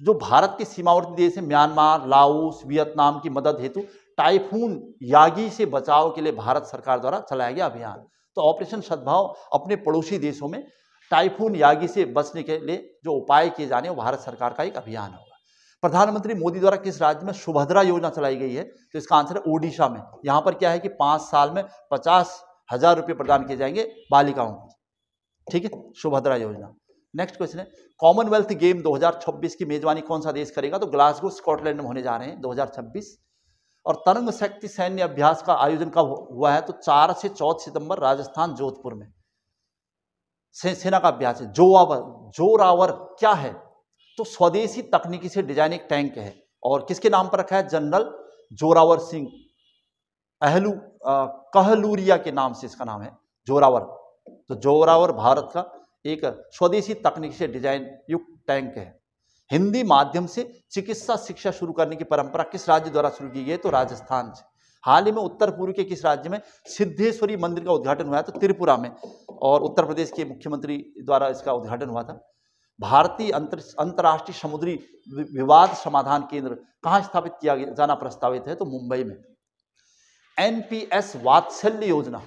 जो भारत के सीमावर्ती देश है म्यांमार, लाओस, वियतनाम की मदद हेतु टाइफून यागी से बचाव के लिए भारत सरकार द्वारा चलाया गया अभियान। तो ऑपरेशन सद्भाव अपने पड़ोसी देशों में टाइफून यागी से बचने के लिए जो उपाय किए जाने वो भारत सरकार का एक अभियान होगा। प्रधानमंत्री मोदी द्वारा किस राज्य में सुभद्रा योजना चलाई गई है? तो इसका आंसर है ओडिशा में। यहाँ पर क्या है कि 5 साल में 50,000 रुपये प्रदान किए जाएंगे बालिकाओं को। ठीक है, सुभद्रा योजना। नेक्स्ट क्वेश्चन है, कॉमनवेल्थ गेम 2026 की मेजबानी कौन सा देश करेगा? तो ग्लासगो स्कॉटलैंड में होने जा रहे हैं 2026। और तरंग शक्ति सैन्य अभ्यास का आयोजन कब हुआ है? तो 4 से 14 सितंबर राजस्थान जोधपुर में सेना का अभ्यास है। जोरावर क्या है? तो स्वदेशी तकनीकी से डिजाइन एक टैंक है और किसके नाम पर रखा है? जनरल जोरावर सिंह कहलूरिया के नाम से इसका नाम है जोरावर। तो जोरावर भारत का एक स्वदेशी तकनीक से डिजाइन युक्त टैंक है। हिंदी माध्यम से चिकित्सा शिक्षा शुरू करने की परंपरा किस राज्य द्वारा शुरू की गई है? तो राजस्थान से। हाल ही में उत्तर पूर्व के किस राज्य में सिद्धेश्वरी मंदिर का उद्घाटन हुआ है? तो त्रिपुरा में। और उत्तर प्रदेश के मुख्यमंत्री द्वारा इसका उद्घाटन हुआ था। भारतीय अंतर्राष्ट्रीय समुद्री विवाद समाधान केंद्र कहाँ स्थापित किया जाना प्रस्तावित है? तो मुंबई में। एनपीएस वात्सल्य योजना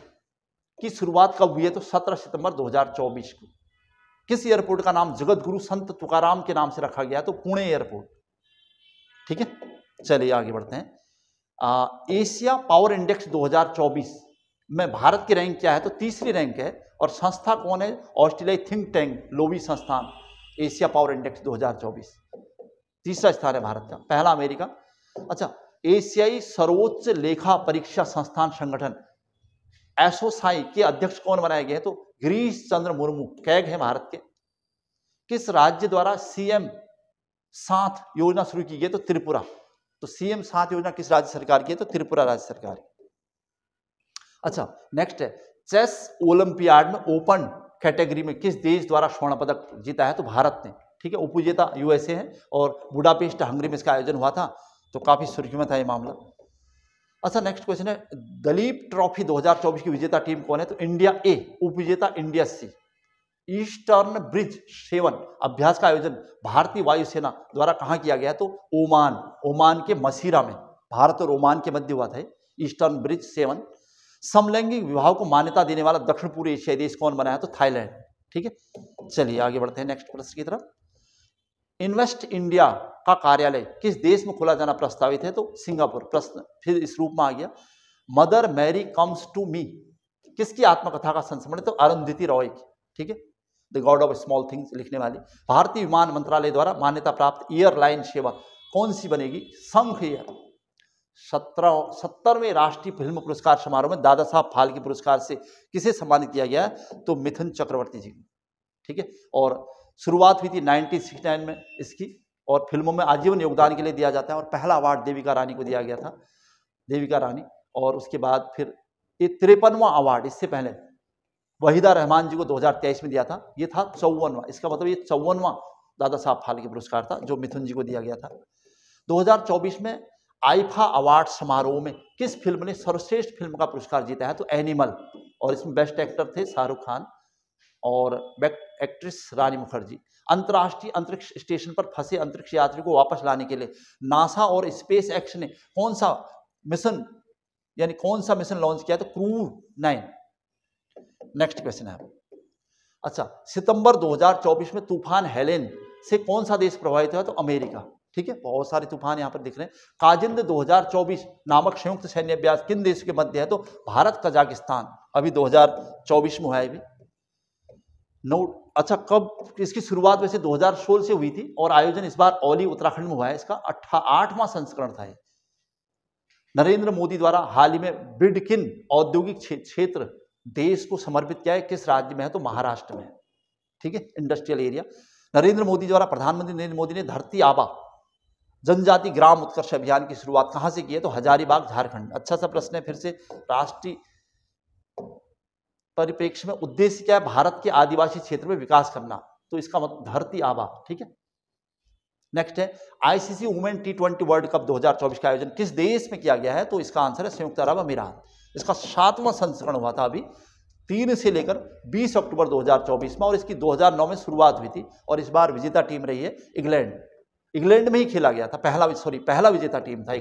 की शुरुआत कब हुई है? तो 17 सितंबर 2024 को। किस एयरपोर्ट का नाम जगत गुरु संत तुकाराम के नाम से रखा गया? तो पुणे एयरपोर्ट। ठीक है, चलिए आगे बढ़ते हैं। एशिया पावर इंडेक्स 2024 में भारत की रैंक क्या है? तो तीसरी रैंक है। और संस्था कौन है? ऑस्ट्रेलियाई थिंक टैंक लोवी संस्थान। एशिया पावर इंडेक्स 2024 तीसरा स्थान है भारत का, पहला अमेरिका। अच्छा, एशियाई सर्वोच्च लेखा परीक्षा संस्थान संगठन एसोसाई के अध्यक्ष कौन बनाए गए हैं? तो गिरीश चंद्र मुर्मू कैग है भारत के। किस राज्य द्वारा सीएम 7 योजना शुरू की गई? तो त्रिपुरा। तो सीएम 7 योजना किस राज्य सरकार की है? तो त्रिपुरा राज्य सरकार। अच्छा, नेक्स्ट है चेस ओलंपियाड में ओपन कैटेगरी में किस देश द्वारा स्वर्ण पदक जीता है? तो भारत ने। ठीक है, उपविजेता यूएसए है और बुडापेस्ट हंगरी में इसका आयोजन हुआ था, तो काफी सुर्खियों में था ये मामला। अच्छा, नेक्स्ट क्वेश्चन है दलीप ट्रॉफी 2024 की विजेता टीम कौन है? तो इंडिया ए, उपविजेता इंडिया सी। ईस्टर्न ब्रिज 7 अभ्यास का आयोजन भारतीय वायुसेना द्वारा कहां किया गया? तो ओमान के मसीरा में, भारत और ओमान के मध्य हुआ था ईस्टर्न ब्रिज 7। समलैंगिक विवाह को मान्यता देने वाला दक्षिण पूर्व एशियाई देश कौन बना है? तो थाईलैंड। ठीक है, चलिए आगे बढ़ते हैं नेक्स्ट प्रश्न की तरफ। इन्वेस्ट इंडिया का कार्यालय किस देश में खोला जाना प्रस्तावित है? तो सिंगापुर। प्रश्न फिर इस रूप में आ गया, Mother Mary Comes to Me किसकी आत्मकथा का संस्मरण? तो अरुंधति रॉय की। ठीक है, the God of small things लिखने वाली। भारतीय विमान मंत्रालय द्वारा मान्यता प्राप्त एयरलाइन सेवा कौन सी बनेगी? संघ एयर। 70वें राष्ट्रीय फिल्म पुरस्कार समारोह में दादा साहब फाल्के पुरस्कार से किसे सम्मानित किया गया? तो मिथुन चक्रवर्ती जी। ठीक है, और शुरुआत हुई थी 1969 में इसकी, और फिल्मों में आजीवन योगदान के लिए दिया जाता है। और पहला अवार्ड देविका रानी को दिया गया था, देविका रानी। और उसके बाद फिर ये 53वां अवार्ड, इससे पहले वहीदा रहमान जी को 2023 में दिया था, ये था 54वां। इसका मतलब ये 54वां दादा साहब फाल्के पुरस्कार था जो मिथुन जी को दिया गया था। 2024 में आईफा अवार्ड समारोह में किस फिल्म ने सर्वश्रेष्ठ फिल्म का पुरस्कार जीता है? तो एनिमल। और इसमें बेस्ट एक्टर थे शाहरुख खान और बेस्ट एक्ट्रेस रानी मुखर्जी। अंतर्राष्ट्रीय अंतरिक्ष स्टेशन पर फंसे अंतरिक्ष यात्री को वापस लाने के लिए नासा और स्पेस एक्स ने कौन सा मिशन लॉन्च किया? तो क्रू 9। नेक्स्ट क्वेश्चन है। अच्छा, सितंबर 2024 में तूफान हेलेन से कौन सा देश प्रभावित हुआ? तो अमेरिका। ठीक है, बहुत सारे तूफान यहां पर दिख रहे हैं। काजिंद 2024 नामक संयुक्त सैन्य अभ्यास किन देशों के मध्य है? तो भारत कजाकिस्तान। अभी 2024 में हुआ है। अच्छा, कब इसकी शुरुआत वैसे 2016 से हुई थी और आयोजन इस बार औली उत्तराखंड में हुआ है। इसका 8वां संस्करण था। नरेंद्र मोदी द्वारा हाल ही में बिडकिन औद्योगिक क्षेत्र देश को समर्पित किया है, किस राज्य में है? तो महाराष्ट्र में। ठीक है, इंडस्ट्रियल एरिया। नरेंद्र मोदी द्वारा प्रधानमंत्री नरेंद्र मोदी ने धरती आबा जनजाति ग्राम उत्कर्ष अभियान की शुरुआत कहां से की है? तो हजारीबाग झारखंड। अच्छा सा प्रश्न है फिर से। राष्ट्रीय परिप्रेक्ष्य में उद्देश्य क्या है? भारत के आदिवासी क्षेत्र में विकास करना, तो इसका मतलब धरती आबा। ठीक है, नेक्स्ट है ICC women T20 world cup 2024 का आयोजन किस देश में किया गया है? तो इसका आंसर है संयुक्त अरब अमीरात। इसका 7वां संस्करण हुआ था अभी 3 से लेकर 20 अक्टूबर 2024 में, और इसकी 2009 में शुरुआत हुई थी। और इस बार विजेता टीम रही है इंग्लैंड में ही खेला गया था। पहला विजेता टीम था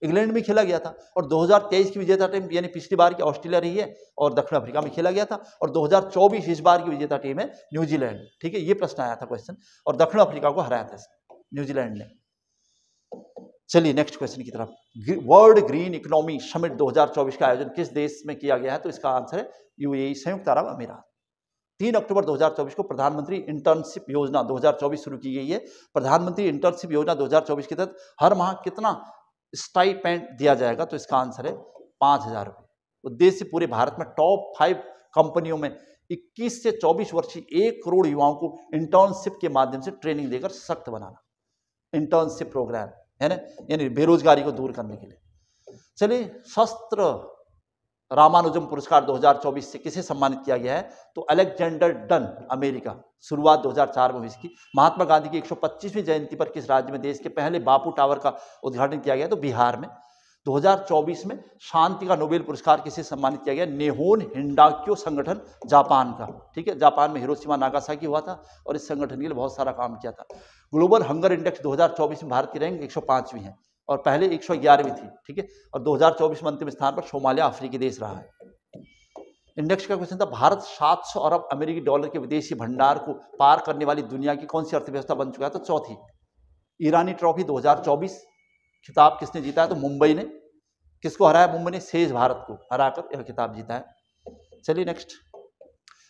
इंग्लैंड में खेला गया था। और 2023 की विजेता टीम यानी पिछली बार की ऑस्ट्रेलिया रही है और दक्षिण अफ्रीका में खेला गया था। और 2024 इस बार की विजेता टीम है न्यूजीलैंड। ठीक है, ये प्रश्न आया था क्वेश्चन, और दक्षिण अफ्रीका को हराया था न्यूजीलैंड ने। चलिए नेक्स्ट क्वेश्चन की तरफ। वर्ल्ड ग्रीन इकोनॉमी समिट 2024 का आयोजन किस देश में किया गया है? तो इसका आंसर है यूएई, संयुक्त अरब अमीरात। 3 अक्टूबर 2024 को प्रधानमंत्री इंटर्नशिप योजना 2024 शुरू की गई है। प्रधानमंत्री इंटर्नशिप योजना 2024 के तहत हर माह कितना स्टाइपेंड दिया जाएगा? तो इसका आंसर है 5,000 रुपये। उद्देश्य पूरे भारत में टॉप 5 कंपनियों में 21 से 24 वर्षीय 1 करोड़ युवाओं को इंटर्नशिप के माध्यम से ट्रेनिंग देकर सशक्त बनाना। इंटर्नशिप प्रोग्राम है ना, यानी बेरोजगारी को दूर करने के लिए। चलिए, शस्त्र रामानुजम पुरस्कार 2024 से किसे सम्मानित किया गया है? तो अलेक्जेंडर डन, अमेरिका। शुरुआत 2004 में हुई इसकी। महात्मा गांधी की 125वीं जयंती पर किस राज्य में देश के पहले बापू टावर का उद्घाटन किया गया? तो बिहार में। 2024 में शांति का नोबेल पुरस्कार किसे सम्मानित किया गया? निहोन हिंडाक्यो संगठन, जापान का। ठीक है, जापान में हिरोशिमा नागासाकी हुआ था और इस संगठन के लिए बहुत सारा काम किया था। ग्लोबल हंगर इंडेक्स 2024 में भारत की रैंक 105वीं है। और पहले 111वीं थी, ठीक है। और 2024 में अंतिम स्थान पर सोमालिया अफ्रीकी देश रहा है। इंडेक्स का क्वेश्चन था, भारत 700 अरब अमेरिकी डॉलर के विदेशी भंडार को पार करने वाली दुनिया की कौन सी अर्थव्यवस्था बन चुका है? तो चौथी। ईरानी ट्रॉफी 2024 खिताब किसने जीता है? तो मुंबई ने। किसको हराया? मुंबई ने शेष भारत को हराकर यह खिताब जीता है। चलिए नेक्स्ट,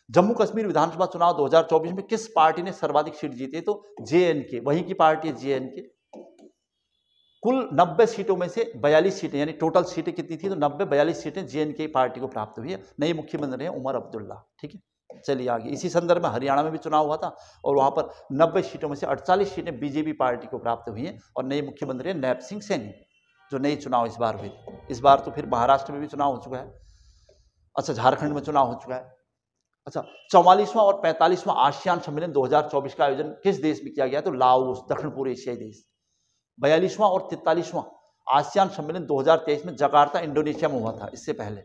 जम्मू कश्मीर विधानसभा चुनाव 2024 में किस पार्टी ने सर्वाधिक सीट जीती? तो JNK, वहीं की पार्टी है JNK। कुल 90 सीटों में से 42 सीटें, यानी टोटल सीटें कितनी थी? तो 42 सीटें JNK पार्टी को प्राप्त हुई है। नए मुख्यमंत्री हैं उमर अब्दुल्ला, ठीक है। चलिए आगे, इसी संदर्भ में हरियाणा में भी चुनाव हुआ था और वहां पर 90 सीटों में से 48 सीटें बीजेपी पार्टी को प्राप्त हुई हैं और नए मुख्यमंत्री हैं नैब सिंह सैनी, जो नए चुनाव इस बार हुए थे। इस बार तो फिर महाराष्ट्र में भी चुनाव हो चुका है। अच्छा, झारखंड में चुनाव हो चुका है। अच्छा, 44वां और 45वां आसियान सम्मेलन 2024 का आयोजन किस देश में किया गया? तो लाओस, दक्षिण पूर्व एशियाई देश। 42वां और 43वां आसियान सम्मेलन 2023 में जकार्ता इंडोनेशिया में हुआ था, इससे पहले,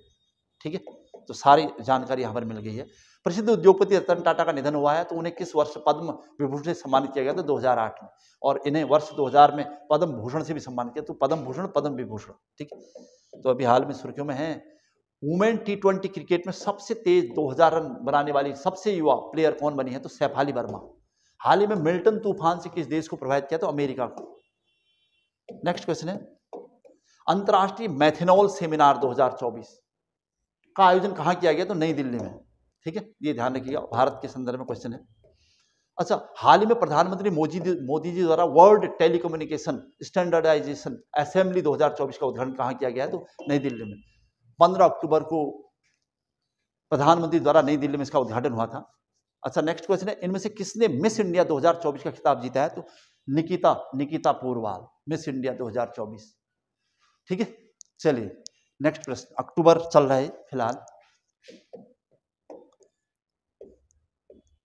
ठीक है। तो सारी जानकारी यहाँ पर मिल गई है। प्रसिद्ध उद्योगपति रतन टाटा का निधन हुआ है, तो उन्हें किस वर्ष पद्म विभूषण से सम्मानित किया गया? तो 2008 में। और इन्हें वर्ष 2000 में पद्म भूषण से भी सम्मानित किया, तो पद्म भूषण, पद्म विभूषण, ठीक है। तो अभी हाल में सुर्खियों में है। वुमेन T20 क्रिकेट में सबसे तेज 2000 रन बनाने वाली सबसे युवा प्लेयर कौन बनी है? तो सैफाली वर्मा। हाल ही में मिल्टन तूफान से किस देश को प्रभावित किया? तो अमेरिका को। नेक्स्ट क्वेश्चन है, अंतर्राष्ट्रीय मैथेनॉल सेमिनार 2024 का आयोजन कहां किया गया? तो नई दिल्ली में, ठीक है। ये ध्यान रखिएगा, भारत के संदर्भ में क्वेश्चन है। अच्छा, हाल ही में प्रधानमंत्री मोदी जी द्वारा वर्ल्ड टेलीकम्युनिकेशन स्टैंडर्डाइजेशन असेंबली 2024 का उद्घाटन कहां किया गया है? तो नई दिल्ली में। 15 अक्टूबर को प्रधानमंत्री द्वारा नई दिल्ली में इसका उद्घाटन हुआ था। अच्छा, नेक्स्ट क्वेश्चन है, इनमें से किसने मिस इंडिया 2024 का खिताब जीता है? तो निकिता पोरवाल, मिस इंडिया 2024, ठीक है। चलिए नेक्स्ट प्रश्न, अक्टूबर चल रहा है फिलहाल।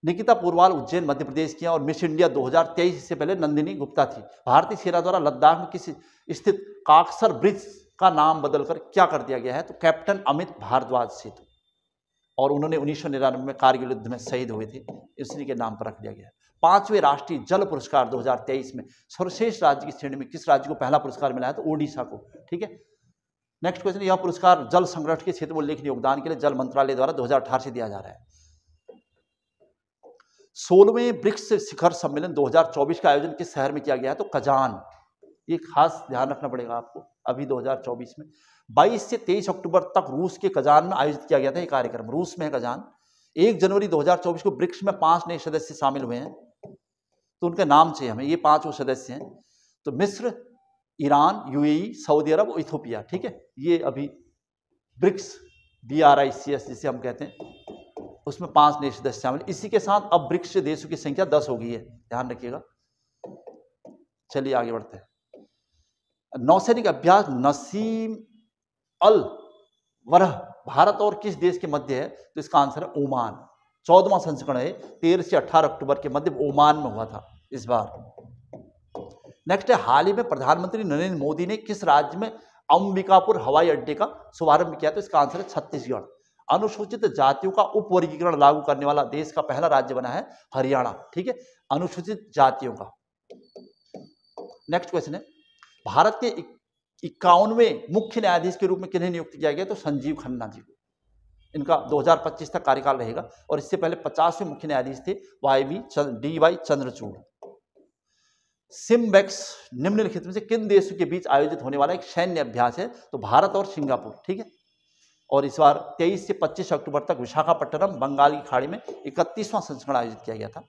निकिता पोरवाल उज्जैन मध्य प्रदेश की हैं और मिस इंडिया 2023 से पहले नंदिनी गुप्ता थी। भारतीय सेना द्वारा लद्दाख में किस स्थित काकसर ब्रिज का नाम बदलकर क्या कर दिया गया है? तो कैप्टन अमित भारद्वाज सेतु। और उन्होंने 1999 में कारगिल युद्ध में शहीद हुए थे, इसी के नाम पर रख दिया गया है। 5वें राष्ट्रीय जल पुरस्कार 2023 में सर्वश्रेष्ठ राज्य की श्रेणी में किस राज्य को पहला पुरस्कार मिला है? तो ओडिशा को, ठीक है। नेक्स्ट क्वेश्चन, यह पुरस्कार जल संरक्षण के क्षेत्र में उल्लेखनीय योगदान के लिए जल मंत्रालय द्वारा 2018 से दिया जा रहा है। 16वें ब्रिक्स शिखर सम्मेलन 2024 का आयोजन किस शहर में किया गया है? तो कजान। ये खास ध्यान रखना पड़ेगा आपको। अभी 2024 में 22 से 23 अक्टूबर तक रूस के कजान में आयोजित किया गया था ये कार्यक्रम। रूस में है कजान। 1 जनवरी 2024 को ब्रिक्स में 5 नए सदस्य शामिल हुए हैं, तो उनके नाम चाहिए हमें। ये 5 वो सदस्य हैं, तो मिस्र, ईरान, UAE, सऊदी अरब और इथोपिया, ठीक है। ये अभी ब्रिक्स BRICS जिसे हम कहते हैं, उसमें 5 नए सदस्य शामिल। इसी के साथ अब ब्रिक्स देशों की संख्या 10 हो गई है, ध्यान रखिएगा। चलिए आगे बढ़ते हैं। नौसैनिक अभ्यास नसीम अल वरह भारत और किस देश के मध्य है? तो इसका आंसर है ओमान। 14वां संस्करण है, 13 से 18 अक्टूबर के मध्य ओमान में हुआ था इस बार। नेक्स्ट है, हाल ही में प्रधानमंत्री नरेंद्र मोदी ने किस राज्य में अंबिकापुर हवाई अड्डे का शुभारंभ किया? तो इसका आंसर है छत्तीसगढ़। अनुसूचित जातियों का उपवर्गीकरण लागू करने वाला देश का पहला राज्य बना है हरियाणा, ठीक है, अनुसूचित जातियों का। नेक्स्ट क्वेश्चन है, भारत के 51वें मुख्य न्यायाधीश के रूप में किन्हें नियुक्त किया गया? तो संजीव खन्ना जी को। इनका 2025 तक कार्यकाल रहेगा और इससे पहले 50वें मुख्य न्यायाधीश थे DY चंद्रचूड़। सिम्बेक्स निम्नलिखित में से किन देशों के बीच आयोजित होने वाला एक सैन्य अभ्यास है? तो भारत और सिंगापुर, ठीक है। और इस बार 23 से 25 अक्टूबर तक विशाखापट्टनम, बंगाल की खाड़ी में 31वां संस्करण आयोजित किया गया था।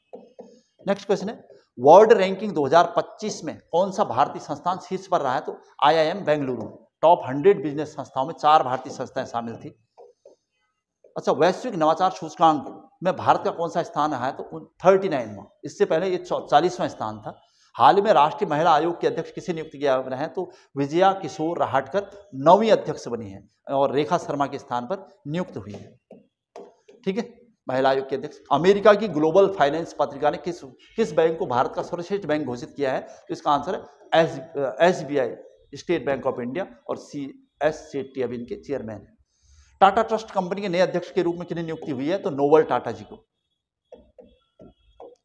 नेक्स्ट क्वेश्चन है, वर्ल्ड रैंकिंग 2025 में कौन सा भारतीय संस्थान शीर्ष पर रहा है? तो IIM बेंगलुरु। टॉप 100 बिजनेस संस्थाओं में 4 भारतीय संस्थाएं शामिल थी। अच्छा, वैश्विक नवाचार सूचकांक में भारत का कौन सा स्थान रहा है? तो 39वां। इससे पहले ये 40वां स्थान था। हाल ही में राष्ट्रीय महिला आयोग के अध्यक्ष किसे नियुक्त किया गया है? तो विजया किशोर राहटकर 9वीं अध्यक्ष बनी है और रेखा शर्मा के स्थान पर नियुक्त हुई है, ठीक है, महिला आयोग के अध्यक्ष। अमेरिका की ग्लोबल फाइनेंस पत्रिका ने किस बैंक को भारत का सर्वश्रेष्ठ बैंक घोषित किया है? तो इसका आंसर है SBI, state bank of India, और CS शेट्टी अभी इनके चेयरमैन है। टाटा ट्रस्ट कंपनी के नए अध्यक्ष के रूप में किन्हें नियुक्ति हुई है? तो नोबल टाटा जी को।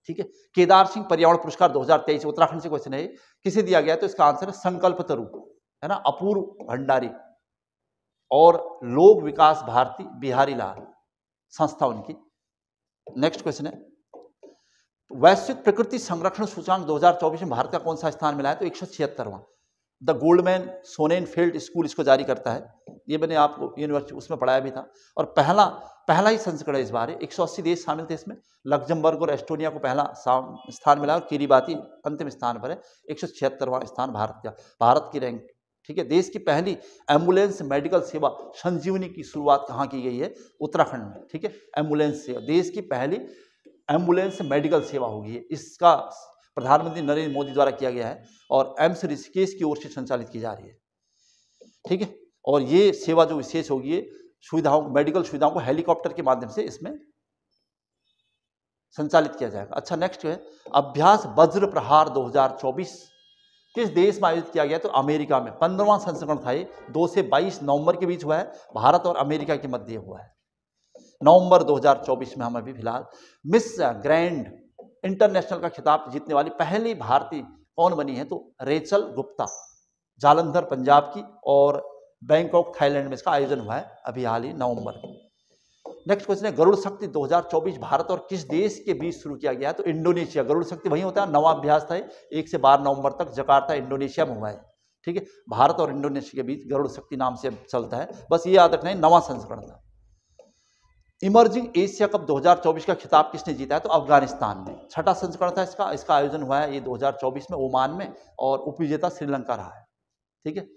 ठीक है। केदार सिंह पर्यावरण पुरस्कार 2023 उत्तराखंड से क्वेश्चन है, किसे दिया गया? तो इसका आंसर है संकल्प तरु, है ना, अपूर्व भंडारी। और लोक विकास भारती बिहारी लाल संस्था उनकी। नेक्स्ट क्वेश्चन है, वैश्विक प्रकृति संरक्षण सूचकांक 2024 में भारत का कौन सा स्थान मिला है? तो 176वां। द गोल्डमैन सोनेनफेल्ड स्कूल इसको जारी करता है। ये मैंने आपको यूनिवर्सिटी उसमें पढ़ाया भी था। और पहला ही संस्करण है इस बार। 180 देश शामिल थे इसमें। लग्जमबर्ग और एस्टोनिया को पहला स्थान मिला और किरीबाती अंतिम स्थान पर है। 176वां स्थान भारत का, भारत की रैंक। ठीक है। देश की पहली एम्बुलेंस मेडिकल सेवा संजीवनी की शुरुआत कहाँ की गई है? उत्तराखंड में। ठीक है। एम्बुलेंस सेवा, देश की पहली एम्बुलेंस मेडिकल सेवा होगी। इसका प्रधानमंत्री नरेंद्र मोदी द्वारा किया गया है और एम्स ऋषिकेश की ओर से संचालित की जा रही है। ठीक है। और ये सेवा जो विशेष होगी, सुविधाओं, मेडिकल सुविधाओं को हेलीकॉप्टर के माध्यम से इसमें संचालित किया जाएगा। अच्छा, नेक्स्ट है अभ्यास वज्र प्रहार 2024 किस देश में आयोजित किया गया? तो अमेरिका में। 15वां संस्करण था ये। 2 से 22 नवंबर के बीच हुआ है। भारत और अमेरिका के मध्य हुआ है। नवंबर 2024 में हम अभी फिलहाल। मिस ग्रैंड इंटरनेशनल का खिताब जीतने वाली पहली भारतीय कौन बनी है? तो रेचल गुप्ता, जालंधर पंजाब की, और बैंकॉक थाईलैंड में इसका आयोजन हुआ है अभी हाल ही नवंबर में। नेक्स्ट क्वेश्चन है गरुड़ शक्ति 2024 भारत और किस देश के बीच शुरू किया गया है? तो इंडोनेशिया। गरुड़ शक्ति वही होता है, नवा अभ्यास था 1 से 12 नवंबर तक जकार्ता इंडोनेशिया में हुआ है। ठीक है। भारत और इंडोनेशिया के बीच गरुड़ शक्ति नाम से चलता है, बस ये याद रखना है, नवा संस्करण था। इमर्जिंग एशिया कप 2024 का खिताब किसने जीता है? तो अफगानिस्तान ने। 6ठा संस्करण था इसका आयोजन हुआ है ये 2024 में ओमान में, और उपविजेता श्रीलंका रहा है। ठीक है।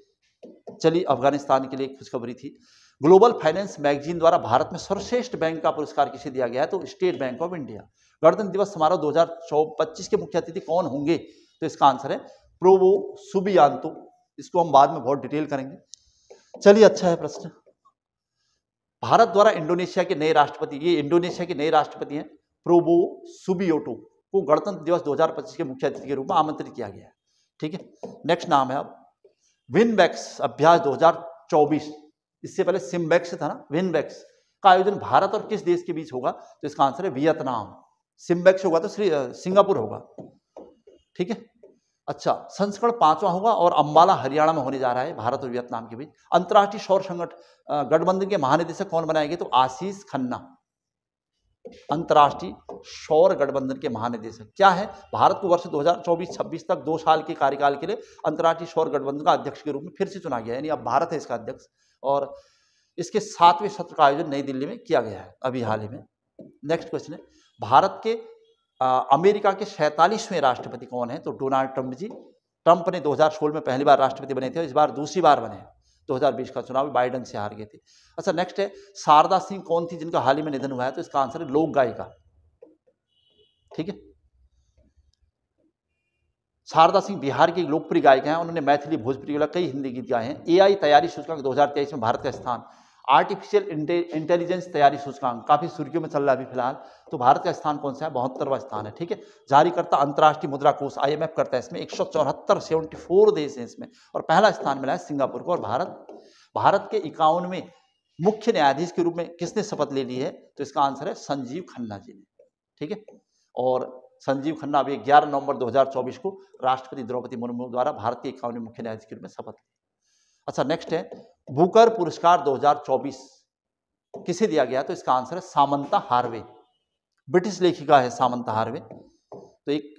चलिए, अफगानिस्तान के लिए खुशखबरी थी। ग्लोबल फाइनेंस मैगजीन द्वारा भारत में सर्वश्रेष्ठ बैंक का पुरस्कार किसे दिया गया है? तो स्टेट बैंक ऑफ इंडिया। गणतंत्र दिवस समारोह 2025 के मुख्य अतिथि कौन होंगे? तो इसका आंसर है प्रोवो सुबियांतो। इसको हम बाद में बहुत डिटेल करेंगे। चलिए, अच्छा है प्रश्न। भारत द्वारा इंडोनेशिया के नए राष्ट्रपति, ये इंडोनेशिया के नए राष्ट्रपति हैं प्रोबो सुबियोटो, को गणतंत्र दिवस 2025 के मुख्य अतिथि के रूप में आमंत्रित किया गया है। ठीक है। नेक्स्ट नाम है अब विनबैक्स अभ्यास 2024। इससे पहले सिम्बैक्स था ना, विनबैक्स का आयोजन भारत और किस देश के बीच होगा? तो इसका आंसर है वियतनाम। सिम्बैक्स होगा तो सिंगापुर होगा। ठीक है। अच्छा, संस्करण 5वां होगा और अंबाला हरियाणा में होने जा रहा है भारत और वियतनाम के बीच। अंतर्राष्ट्रीय सौर संगठन गठबंधन के महानिदेशक कौन बनाएंगे? तो आशीष खन्ना। अंतर्राष्ट्रीय सौर गठबंधन के महानिदेशक क्या है? भारत को वर्ष 2024-26 तक 2 साल के कार्यकाल के लिए अंतर्राष्ट्रीय सौर गठबंधन का अध्यक्ष के रूप में फिर से चुना गया है, यानी अब भारत है इसका अध्यक्ष। और इसके 7वें सत्र का आयोजन नई दिल्ली में किया गया है अभी हाल ही में। नेक्स्ट क्वेश्चन है भारत के अमेरिका के 47वें राष्ट्रपति कौन है? तो डोनाल्ड ट्रंप जी। ट्रंप ने 2016 में पहली बार राष्ट्रपति बने थे, इस बार दूसरी बार बने। 2020 का चुनाव बाइडेन से हार गए थे। अच्छा, नेक्स्ट है शारदा सिंह कौन थी जिनका हाल ही में निधन हुआ है? तो इसका आंसर है लोक गायिका। ठीक है। शारदा सिंह बिहार की लोकप्रिय गायिका हैं। उन्होंने मैथिली, भोजपुरी वाला कई हिंदी गीत गाए हैं। एआई तैयारी सूचकांक 2023 में भारत का स्थान। आर्टिफिशियल इंटेलिजेंस तैयारी सूचकांक काफी सुर्खियों में चल रहा है अभी फिलहाल। तो भारत का स्थान कौन सा है? 72वां स्थान है। ठीक है। जारीकर्ता अंतर्राष्ट्रीय मुद्रा कोष IMF करता है इसमें। 174 देश हैं इसमें, और पहला स्थान मिला है सिंगापुर को। और भारत के 51वें मुख्य न्यायाधीश के रूप में किसने शपथ ले ली है? तो इसका आंसर है संजीव खन्ना जी ने। ठीक है। और संजीव खन्ना अभी 11 नवंबर 2024 को राष्ट्रपति द्रौपदी मुर्मू द्वारा भारत के 51वें मुख्य न्यायाधीश के रूप में शपथ ली। अच्छा, नेक्स्ट है बुकर पुरस्कार 2024 किसे दिया गया? तो इसका आंसर है सामंता हार्वे। ब्रिटिश लेखिका है सामंता हार्वे। तो एक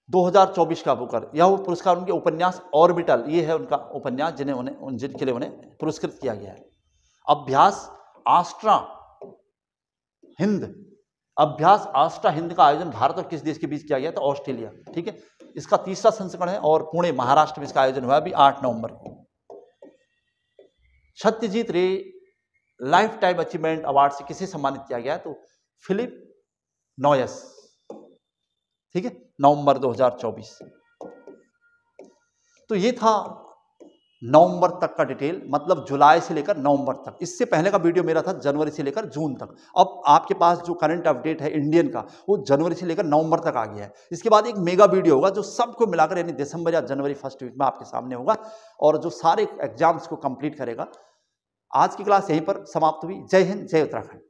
2024 का बुकर, यह वो पुरस्कार उनके उपन्यास ऑर्बिटल, ये है उनका उपन्यास जिनके लिए उन्हें पुरस्कृत किया गया है। अभ्यास आस्ट्रा हिंद का आयोजन भारत और किस देश के बीच किया गया? तो ऑस्ट्रेलिया। ठीक है। इसका 3रा संस्करण है और पुणे महाराष्ट्र में इसका आयोजन हुआ अभी 8 नवंबर को। सत्यजीत रे लाइफ टाइम अचीवमेंट अवार्ड से किसे सम्मानित किया गया? तो फिलिप नॉयस। ठीक है। नवंबर 2024। तो ये था नवंबर तक का डिटेल, मतलब जुलाई से लेकर नवंबर तक। इससे पहले का वीडियो मेरा था जनवरी से लेकर जून तक। अब आपके पास जो करंट अपडेट है इंडियन का, वो जनवरी से लेकर नवंबर तक आ गया है। इसके बाद एक मेगा वीडियो होगा जो सबको मिलाकर, यानी दिसंबर या जनवरी फर्स्ट वीक में आपके सामने होगा, और जो सारे एग्जाम्स को कंप्लीट करेगा। आज की क्लास यहीं पर समाप्त हुई। जय हिंद, जय उत्तराखंड।